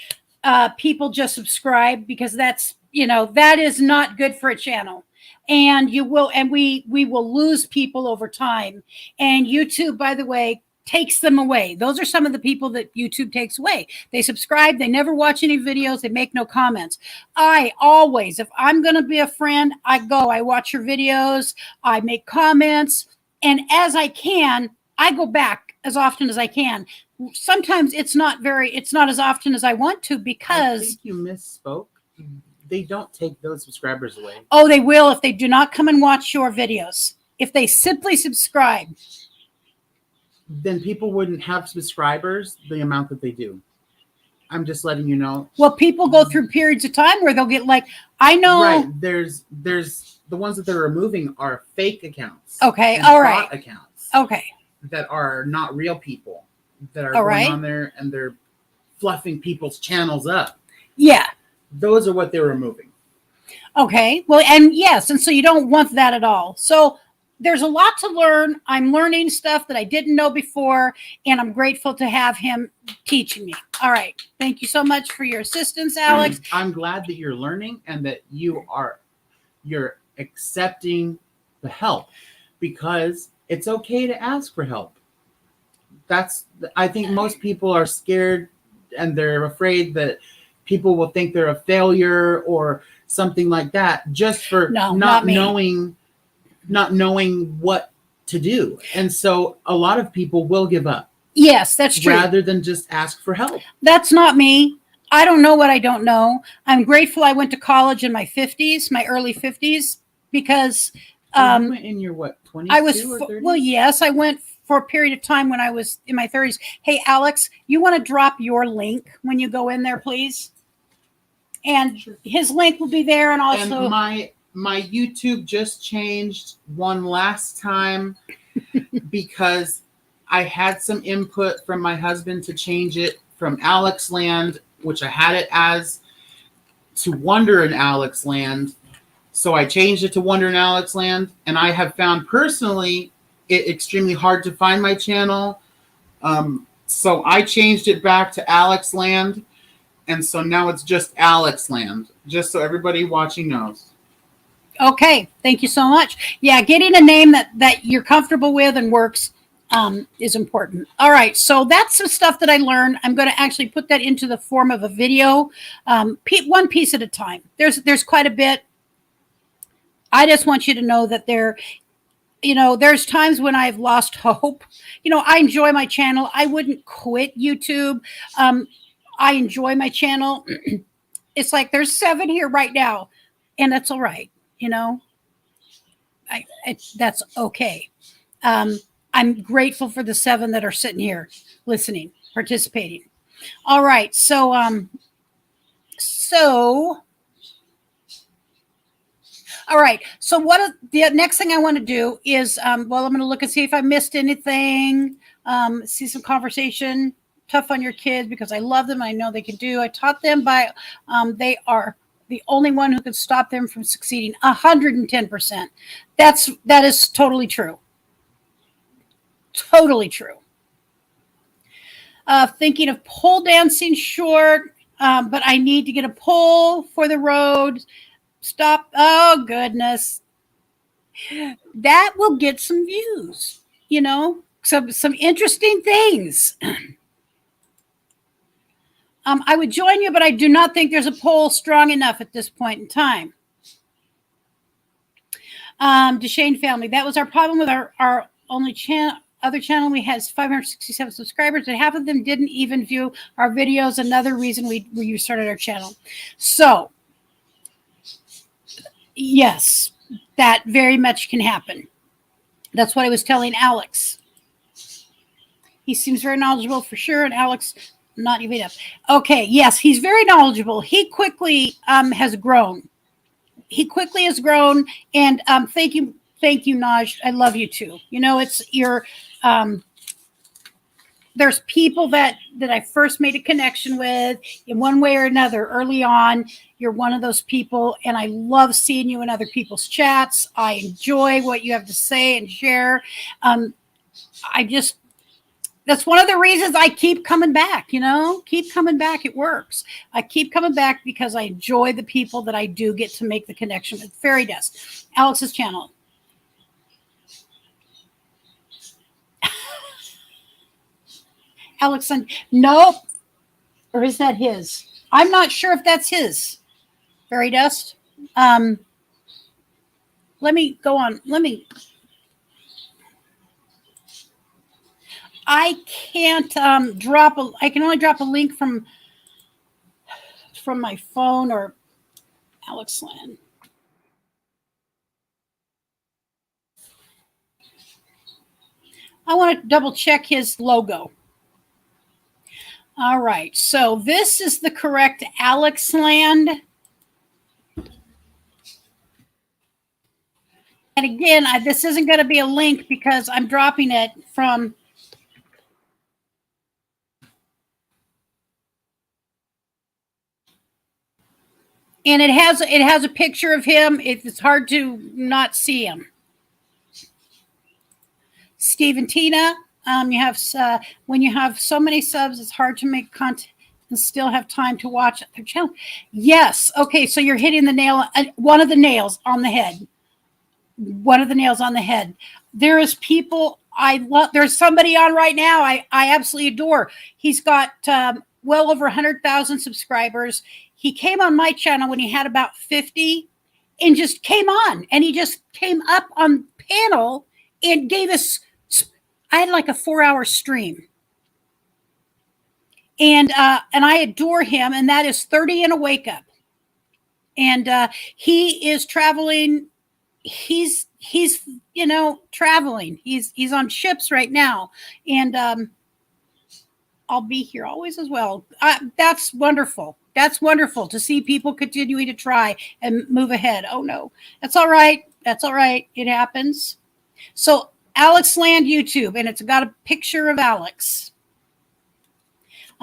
people just subscribe, because that's, that is not good for a channel. And we will lose people over time. And YouTube, by the way, takes them away. Those are some of the people that YouTube takes away. They subscribe, they never watch any videos, they make no comments. I always, if I'm going to be a friend, I watch your videos, I make comments, and as I can, I go back as often as I can. Sometimes it's not as often as I want to, because I think you misspoke. They don't take those subscribers away. Oh, they will if they do not come and watch your videos. If they simply subscribe, then people wouldn't have subscribers the amount that they do. I'm just letting you know. Well, people go through periods of time where they'll get I know. Right. There's the ones that they're removing are fake accounts. Okay. All right. Bot accounts. Okay. That are not real people that are all going right. on there and they're fluffing people's channels up. Yeah. Those are what they're removing. Okay. Well, and yes. And so you don't want that at all. So there's a lot to learn. I'm learning stuff that I didn't know before, and I'm grateful to have him teaching me. All right. Thank you so much for your assistance, Alex. I'm glad that you're learning and that you're accepting the help, because it's okay to ask for help. I think most people are scared and they're afraid that people will think they're a failure or something like that just for not knowing what to do. And so a lot of people will give up. Yes, that's true. Rather than just ask for help. That's not me. I don't know what I don't know. I'm grateful I went to college in my 50s, my early 50s, because you went in your what, 20s? I was well, yes, I went for a period of time when I was in my 30s. Hey, Alex, you want to drop your link when you go in there, please? And his link will be there, and also and my YouTube just changed one last time because I had some input from my husband to change it from Alex Land, which I had it as, to Wonder in Alex Land. So I changed it to Wonder in Alex Land, and I have found personally it extremely hard to find my channel. So I changed it back to Alex Land, and so now it's just Alex Land, just so everybody watching knows. Okay, thank you so much. Yeah, getting a name that you're comfortable with and works is important. All right, so that's some stuff that I learned. I'm going to actually put that into the form of a video, one piece at a time. There's quite a bit. I just want you to know that there's times when I've lost hope. I enjoy my channel. I wouldn't quit YouTube. I enjoy my channel. It's like there's 7 here right now, and that's all right. That's okay. I'm grateful for the 7 that are sitting here listening, participating. All right. So all right. So the next thing I want to do is, I'm going to look and see if I missed anything, see some conversation. Tough on your kids because I love them. I know they can do. I taught them they are the only one who can stop them from succeeding. 110%. That is totally true. Totally true. Thinking of pole dancing short, but I need to get a pole for the road. Stop. Oh, goodness. That will get some views, some interesting things. I would join you, but I do not think there's a poll strong enough at this point in time. DeShane family, that was our problem with our only other channel. We had 567 subscribers, and half of them didn't even view our videos. Another reason we restarted our channel. So, yes, that very much can happen. That's what I was telling Alex. He seems very knowledgeable for sure, and Alex... Not even up. Okay, yes, he's very knowledgeable. He quickly has grown. He quickly has grown, and thank you, Naj. I love you too. It's your there's people that I first made a connection with in one way or another early on. You're one of those people, and I love seeing you in other people's chats. I enjoy what you have to say and share. That's one of the reasons I keep coming back, keep coming back. It works. I keep coming back because I enjoy the people that I do get to make the connection with. Fairy Dust, Alex's channel. Alex, nope. Or is that his? I'm not sure if that's his. Fairy Dust. Let me go on. I can't I can only drop a link from my phone or Alex Land. I want to double check his logo. All right. So this is the correct Alex Land. And again, this isn't going to be a link because I'm dropping it from... And it has a picture of him. It's hard to not see him. Steve and Tina, you have when you have so many subs, it's hard to make content and still have time to watch their channel. Yes. Okay. So you're hitting the nail, one of the nails on the head. One of the nails on the head. There is people I love. There's somebody on right now I absolutely adore. He's got well over 100,000 subscribers. He came on my channel when he had about 50 and just came on, and he just came up on panel and gave us, I had like a 4-hour stream. And I adore him, and that is 30 and a wake up. And he is traveling. He's traveling. He's on ships right now. And I'll be here always as well. That's wonderful. That's wonderful to see people continuing to try and move ahead. Oh, no. That's all right. That's all right. It happens. So Alex Land YouTube, and it's got a picture of Alex.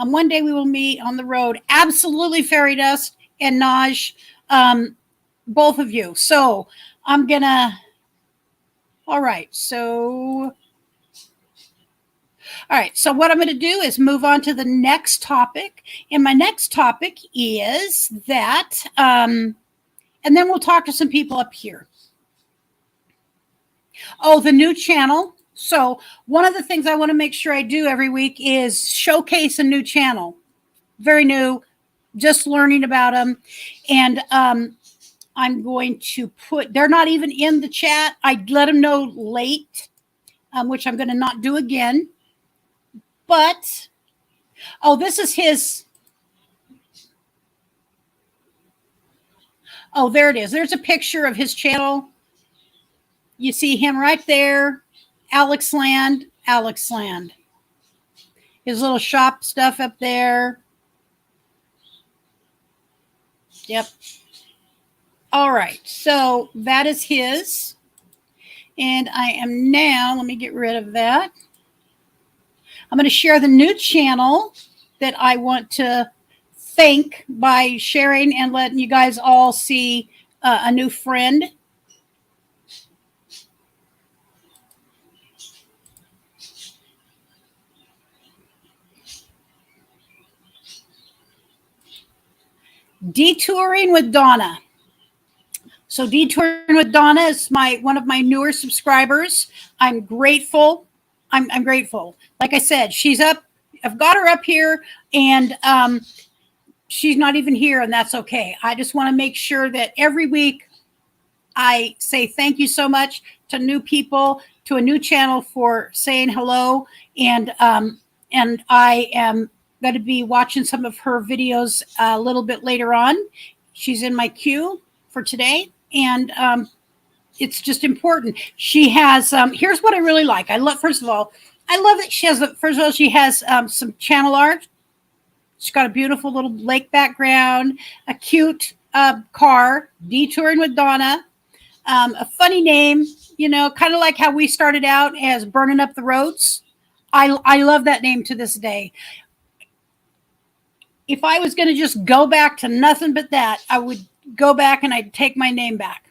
One day we will meet on the road. Absolutely, Fairy Dust and Naj, both of you. So I'm going to, all right. So what I'm going to do is move on to the next topic. And my next topic is that, and then we'll talk to some people up here. Oh, the new channel. So one of the things I want to make sure I do every week is showcase a new channel. Very new, just learning about them. And I'm going to put, they're not even in the chat. I let them know late, which I'm going to not do again. But, oh, this is his. Oh, there it is. There's a picture of his channel. You see him right there. Alex Land. His little shop stuff up there. Yep. All right. So that is his. And I am now, let me get rid of that. I'm going to share the new channel that I want to thank by sharing and letting you guys all see a new friend. Detouring with Donna. So Detouring with Donna is one of my newer subscribers. I'm grateful. I'm grateful. Like I said, she's up. I've got her up here, and she's not even here, and that's okay. I just want to make sure that every week I say thank you so much to new people, to a new channel for saying hello, and I am going to be watching some of her videos a little bit later on. She's in my queue for today, and it's just important. She has, here's what I really like. First of all, I love that she has, she has some channel art. She's got a beautiful little lake background, a cute car, Detouring with Donna, a funny name, kind of like how we started out as Burning Up the Roads. I love that name to this day. If I was going to just go back to nothing but that, I would go back and I'd take my name back.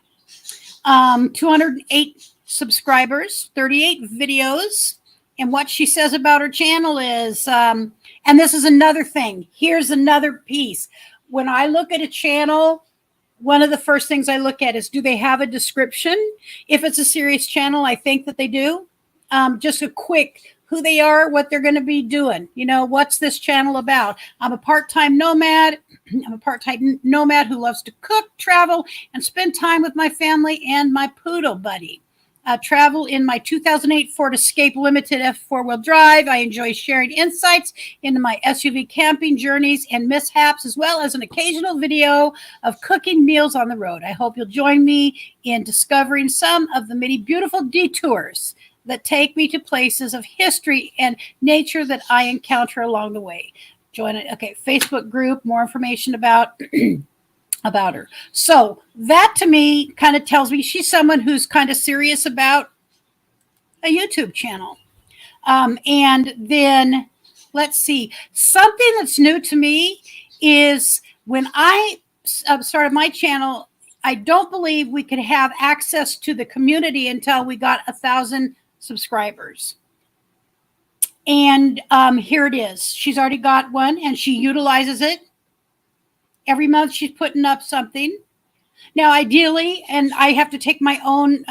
208 subscribers, 38 videos. And what she says about her channel is, and this is another thing. Here's another piece. When I look at a channel, one of the first things I look at is, do they have a description? If it's a serious channel, I think that they do. Just a quick who they are, what they're going to be doing. What's this channel about? I'm a part-time nomad. I'm a part-time nomad who loves to cook, travel, and spend time with my family and my poodle buddy. Travel in my 2008 Ford Escape Limited F4-wheel drive. I enjoy sharing insights into my SUV camping journeys and mishaps, as well as an occasional video of cooking meals on the road. I hope you'll join me in discovering some of the many beautiful detours that take me to places of history and nature that I encounter along the way. Join it. Okay, Facebook group, more information about about her. So that to me kind of tells me she's someone who's kind of serious about a YouTube channel. And then let's see, something that's new to me is when I started my channel, I don't believe we could have access to the community until we got 1,000 subscribers. And here it is. She's already got one and she utilizes it. Every month she's putting up something. Now, ideally, and I have to take my own,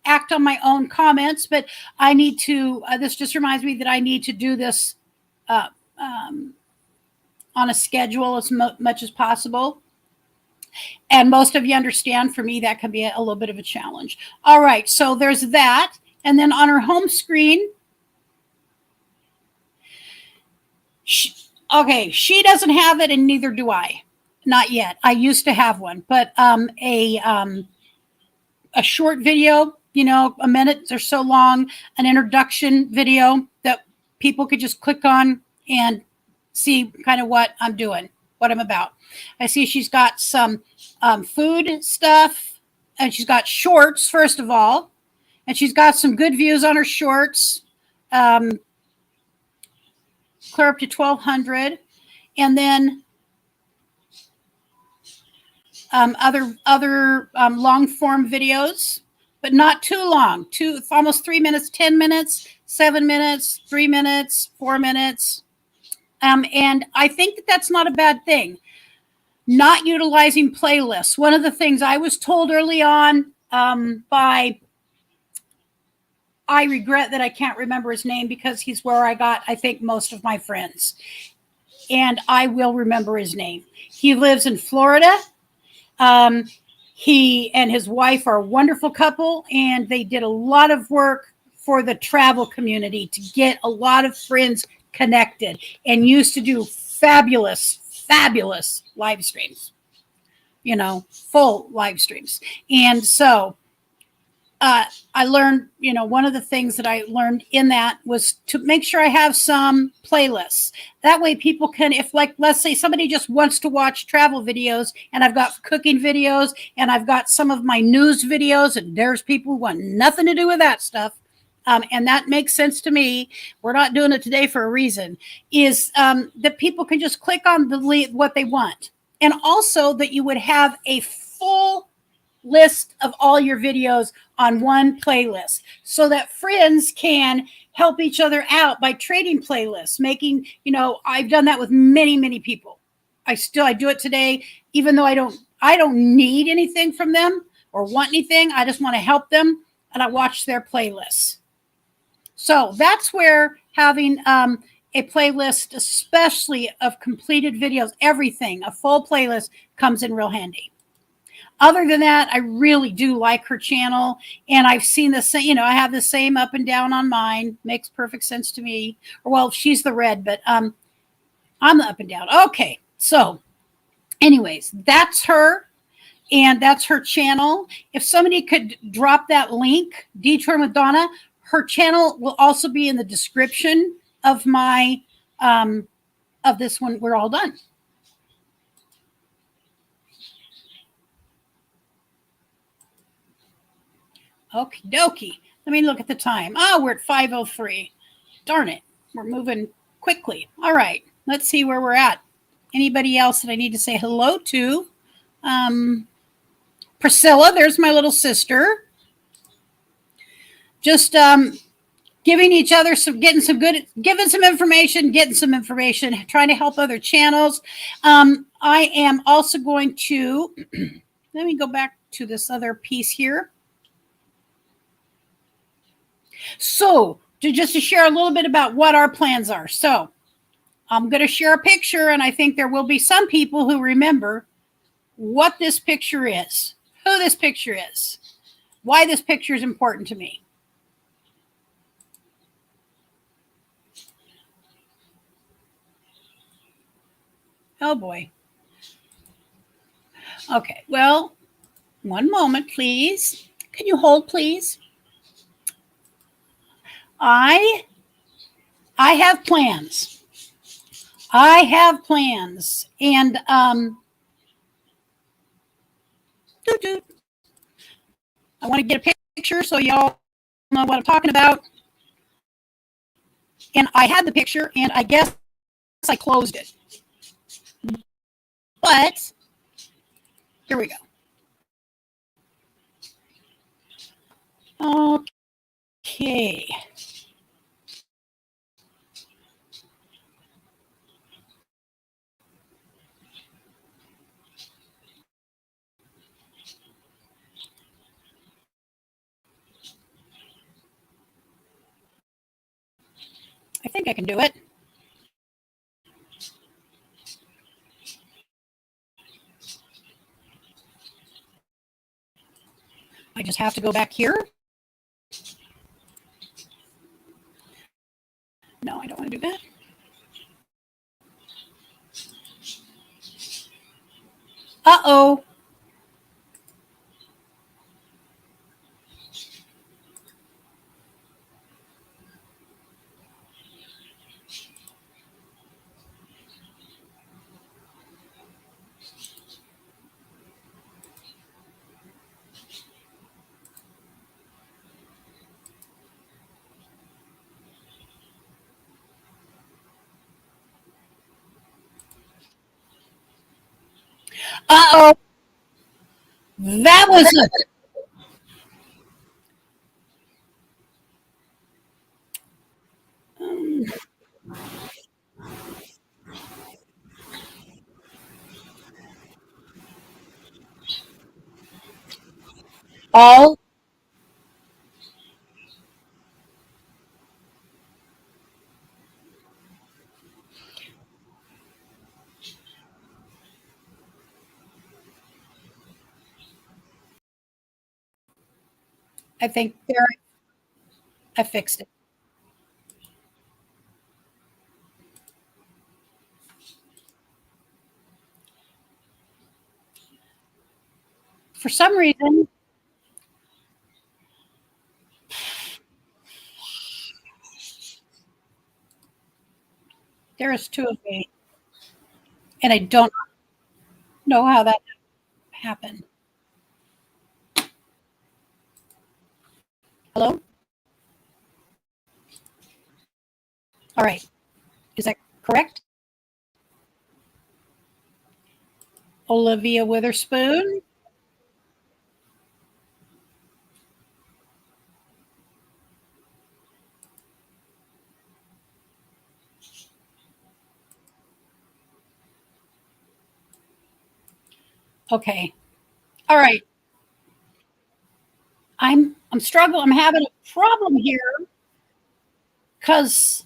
act on my own comments, but I need to, this just reminds me that I need to do this on a schedule as much as possible. And most of you understand, for me, that can be a little bit of a challenge. All right, so there's that. And then on her home screen, okay, she doesn't have it, and neither do I. Not yet. I used to have one, but a short video, a minute or so long, an introduction video that people could just click on and see kind of what I'm doing, what I'm about. I see she's got some food stuff, and she's got shorts, first of all, and she's got some good views on her shorts. clear up to 1,200, and then other long form videos, but not too long. Almost 3 minutes, 10 minutes, 7 minutes, 3 minutes, 4 minutes. And I think that that's not a bad thing. Not utilizing playlists. One of the things I was told early on by, I regret that I can't remember his name because he's where I got, I think, most of my friends. And I will remember his name. He lives in Florida. He and his wife are a wonderful couple, and they did a lot of work for the travel community to get a lot of friends connected, and used to do fabulous live streams, full live streams. And so I learned, one of the things that I learned in that was to make sure I have some playlists. That way people can, if like, let's say somebody just wants to watch travel videos, and I've got cooking videos, and I've got some of my news videos, and there's people who want nothing to do with that stuff. And that makes sense to me. We're not doing it today for a reason, is that people can just click on what they want. And also that you would have a full list of all your videos on one playlist, so that friends can help each other out by trading playlists, making, I've done that with many people. I do it today, even though I don't need anything from them or want anything. I just want to help them, and I watch their playlists. So that's where having a playlist, especially of completed videos, everything, a full playlist, comes in real handy. Other than that, I really do like her channel, and I've seen the same, I have the same up and down on mine. Makes perfect sense to me. Or, well, she's the red, but I'm the up and down. Okay, so anyways, that's her, and that's her channel. If somebody could drop that link, Detouring with Donna, her channel will also be in the description of my of this one. We're all done. Okie dokie. Let me look at the time. Oh, we're at 5:03. Darn it. We're moving quickly. All right. Let's see where we're at. Anybody else that I need to say hello to? Priscilla, there's my little sister. Just giving each other giving some information, trying to help other channels. I am also going to, let me go back to this other piece here. So just to share a little bit about what our plans are. So I'm going to share a picture, and I think there will be some people who remember what this picture is, who this picture is, why this picture is important to me. Oh boy. Okay, well, one moment, please. Can you hold, please? I have plans. And I want to get a picture so y'all know what I'm talking about. And I had the picture, and I guess I closed it. But here we go. Okay. I think I can do it. I just have to go back here. No, I don't want to do that. Uh-oh. Uh-oh. That was all. I think there, I fixed it. For some reason, there is two of me, and I don't know how that happened. Hello? All right. Is that correct? Olivia Witherspoon? Okay. All right. I'm struggling. I'm having a problem here because,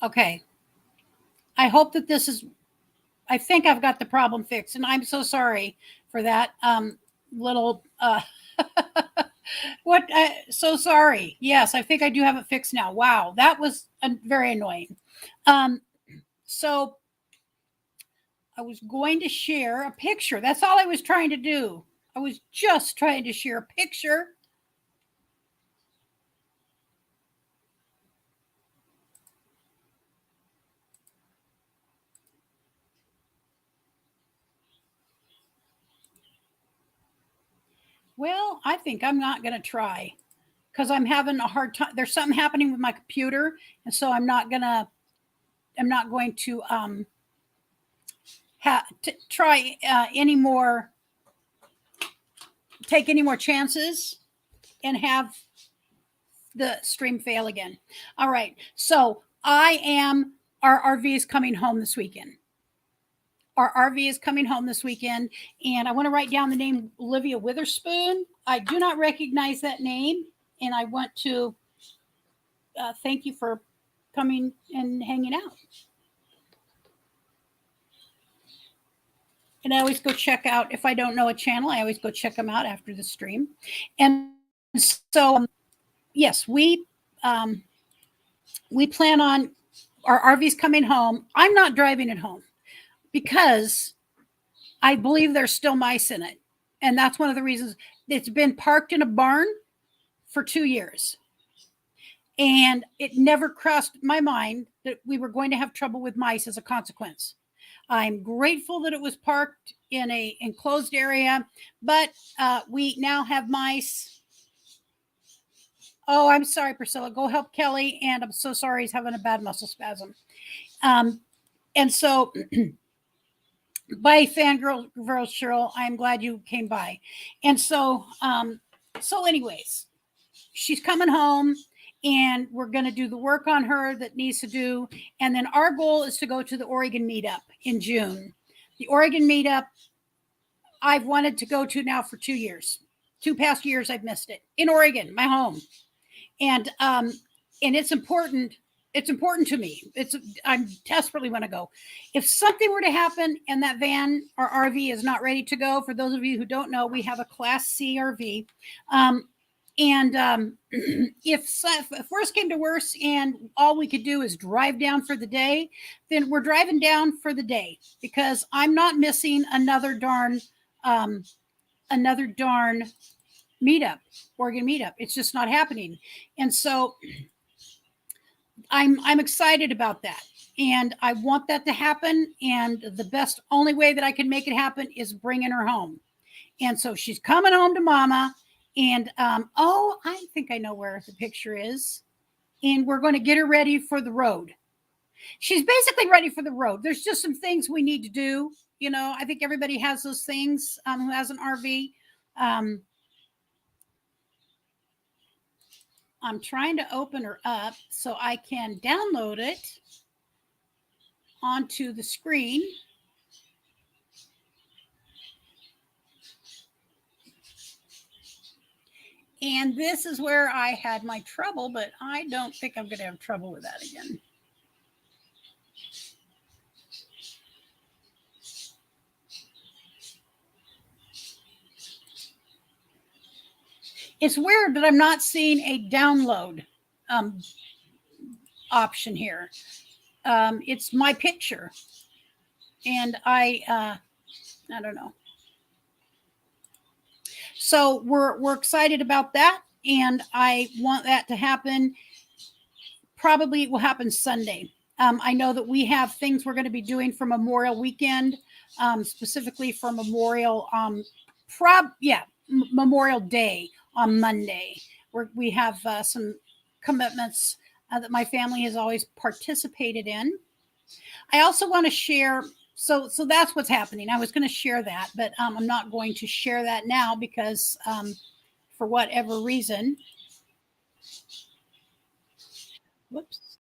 okay. I hope that this is, I think I've got the problem fixed, and I'm so sorry for that little, what, so sorry. Yes, I think I do have it fixed now. Wow, that was very annoying. Um, so I was going to share a picture. That's all I was trying to do. I was just trying to share a picture. Well, I think I'm not going to try because I'm having a hard time. There's something happening with my computer, and so I'm not going to try any more, take any more chances, and have the stream fail again. All right, so our RV is coming home this weekend. Our RV is coming home this weekend, and I want to write down the name Olivia Witherspoon. I do not recognize that name, and I want to thank you for coming and hanging out. And I always go check out, if I don't know a channel, I always go check them out after the stream. And so, yes, we plan on our RV's coming home. I'm not driving it home because I believe there's still mice in it. And that's one of the reasons it's been parked in a barn for 2 years. And it never crossed my mind that we were going to have trouble with mice as a consequence. I'm grateful that it was parked in a enclosed area, but we now have mice. Oh, I'm sorry, Priscilla. Go help Kelly. And I'm so sorry he's having a bad muscle spasm. And so Bye, fangirl, girl Cheryl. I'm glad you came by. And so, anyways, she's coming home, and we're going to do the work on her that needs to do. And then our goal is to go to the Oregon meetup in June. The Oregon meetup, I've wanted to go to now for 2 years. 2 past years I've missed it, in Oregon, my home. And it's important. It's important to me. I desperately want to go. If something were to happen and that van or RV is not ready to go, for those of you who don't know, we have a Class C RV. If worse came to worse and all we could do is drive down for the day, then we're driving down for the day, because I'm not missing another darn meetup, Oregon meetup. It's just not happening. And so I'm excited about that. And I want that to happen. And the only way that I can make it happen is bringing her home. And so she's coming home to mama. And, I think I know where the picture is. And we're going to get her ready for the road. She's basically ready for the road. There's just some things we need to do. You know, I think everybody has those things who has an RV. I'm trying to open her up so I can download it onto the screen. And this is where I had my trouble, but I don't think I'm going to have trouble with that again. It's weird that I'm not seeing a download option here. It's my picture, and I don't know. So we're excited about that, and I want that to happen. Probably it will happen Sunday. I know that we have things we're going to be doing for Memorial Weekend, specifically for Memorial Memorial Day on Monday, where we have some commitments that my family has always participated in. I also want to share. So that's what's happening. I was going to share that, but I'm not going to share that now because for whatever reason. Whoops.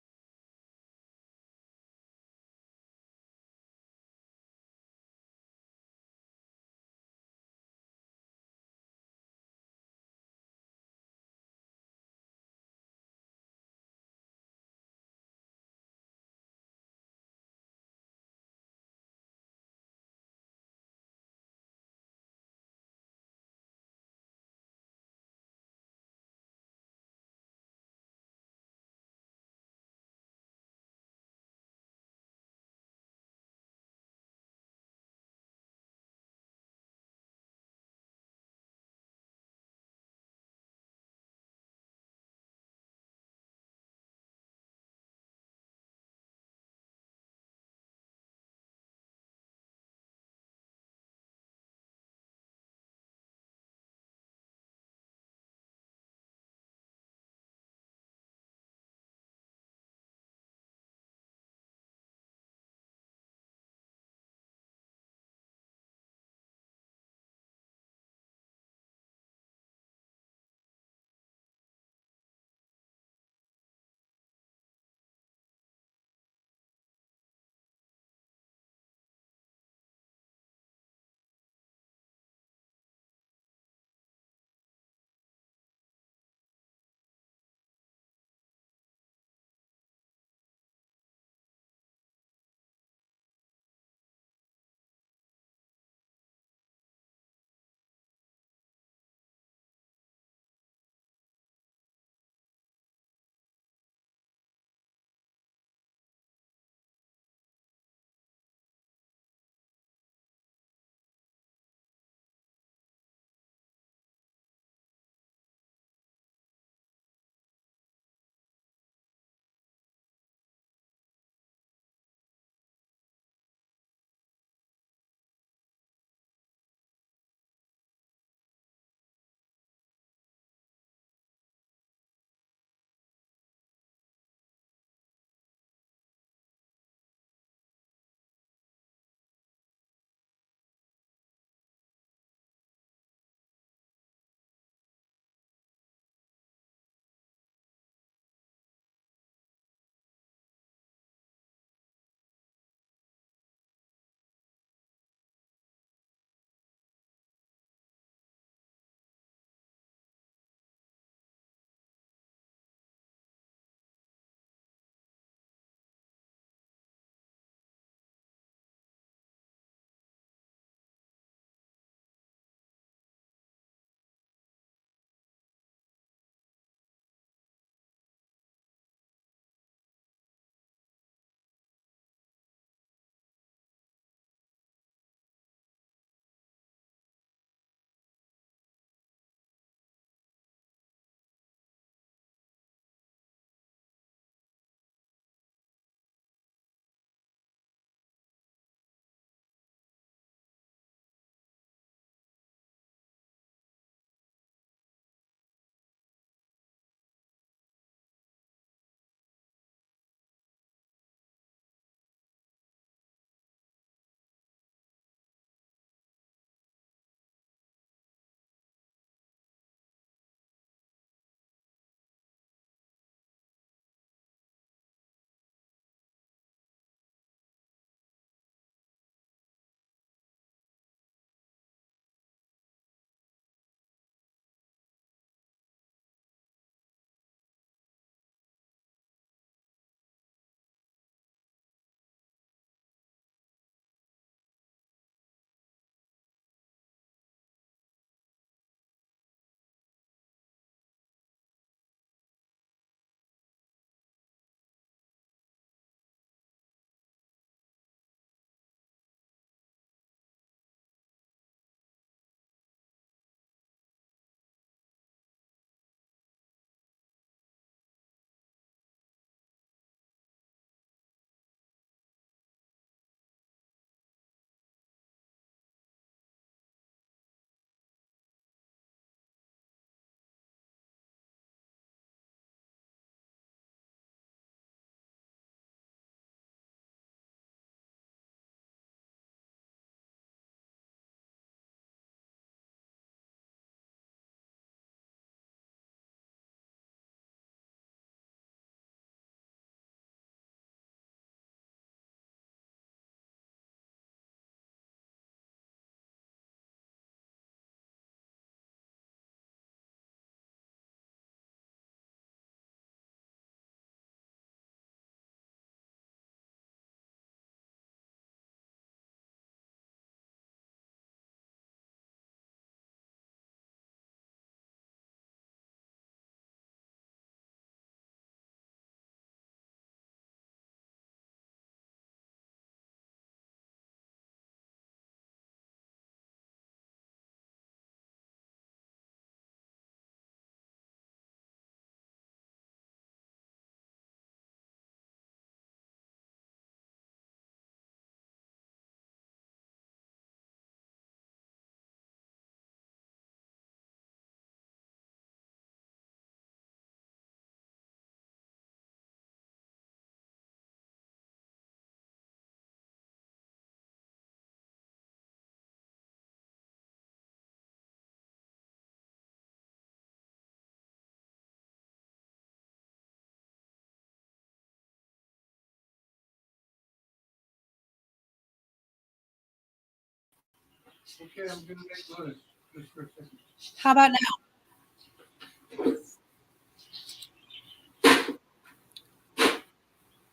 Okay, I'm gonna make noise. Just for a second. How about now?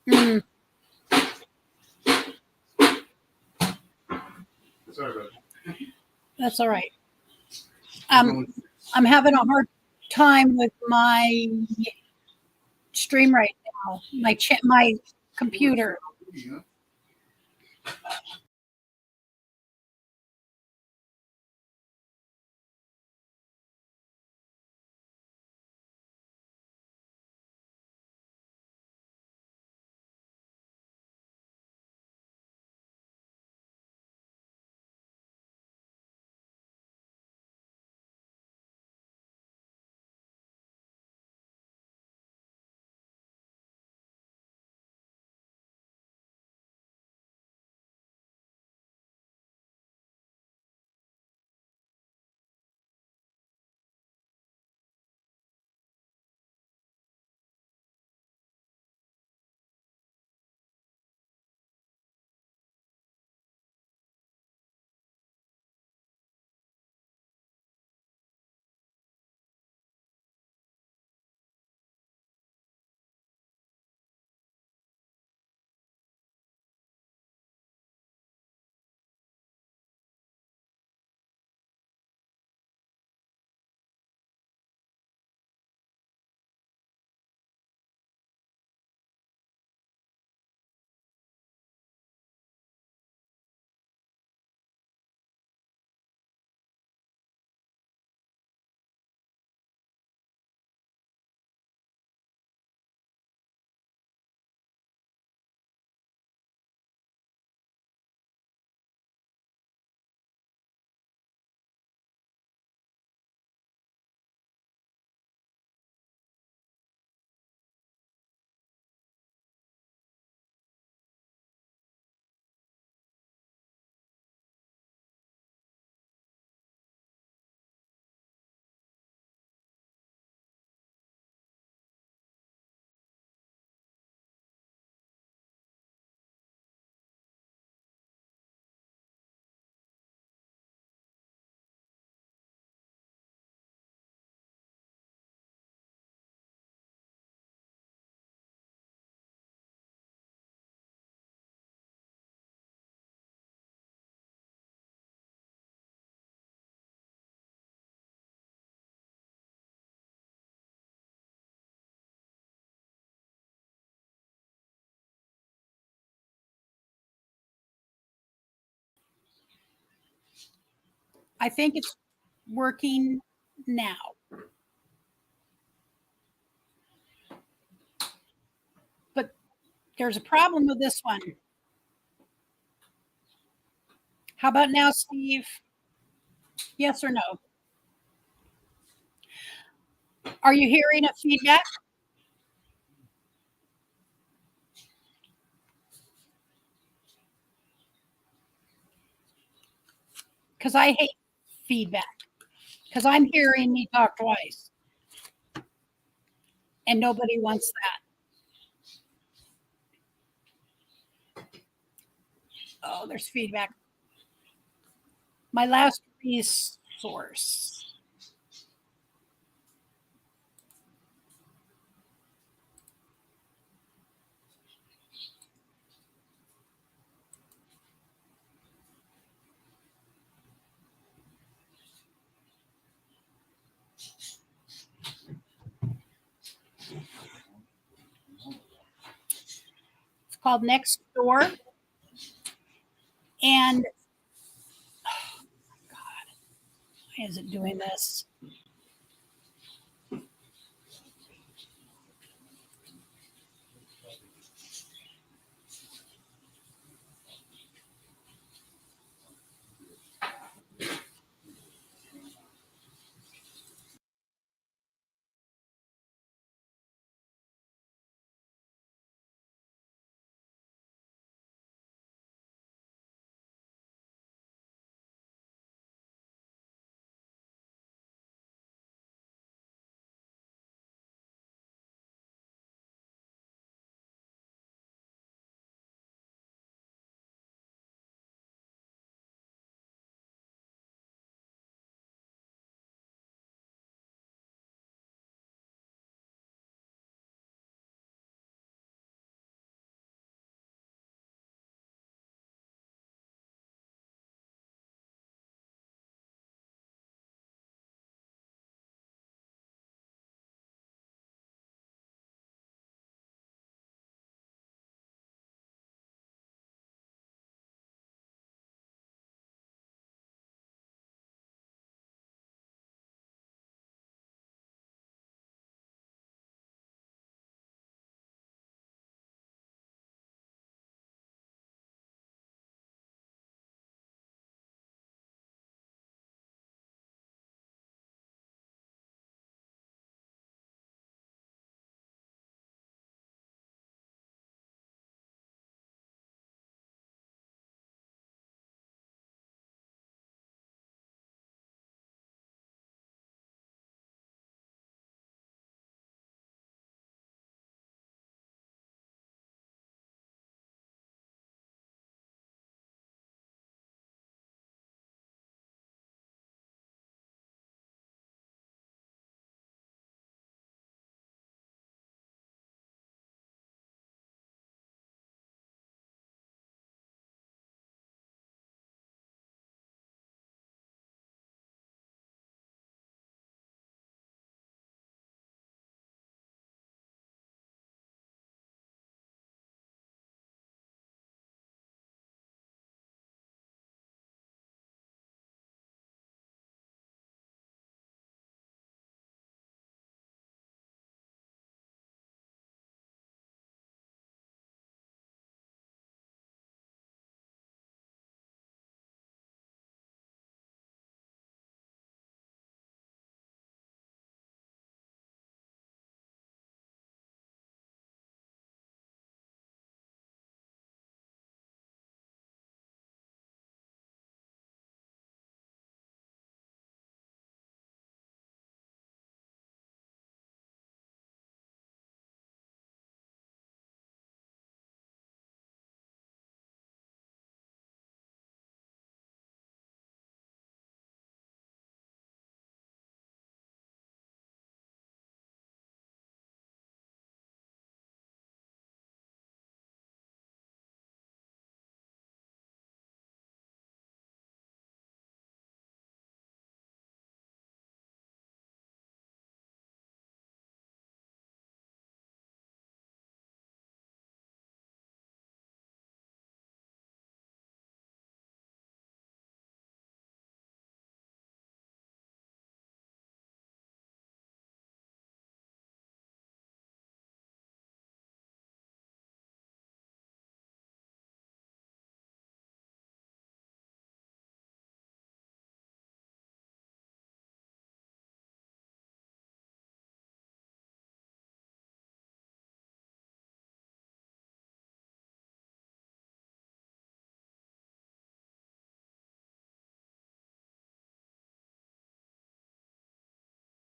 Mm, Sorry about that. that's all right. I'm having a hard time with my stream right now. My computer. I think it's working now. But there's a problem with this one. How about now, Steve? Yes or no? Are you hearing a feedback? Because I hate feedback. Because I'm hearing me talk twice. And nobody wants that. Oh, there's feedback. My last resource. It's called Next Door. And oh my God, why is it doing this?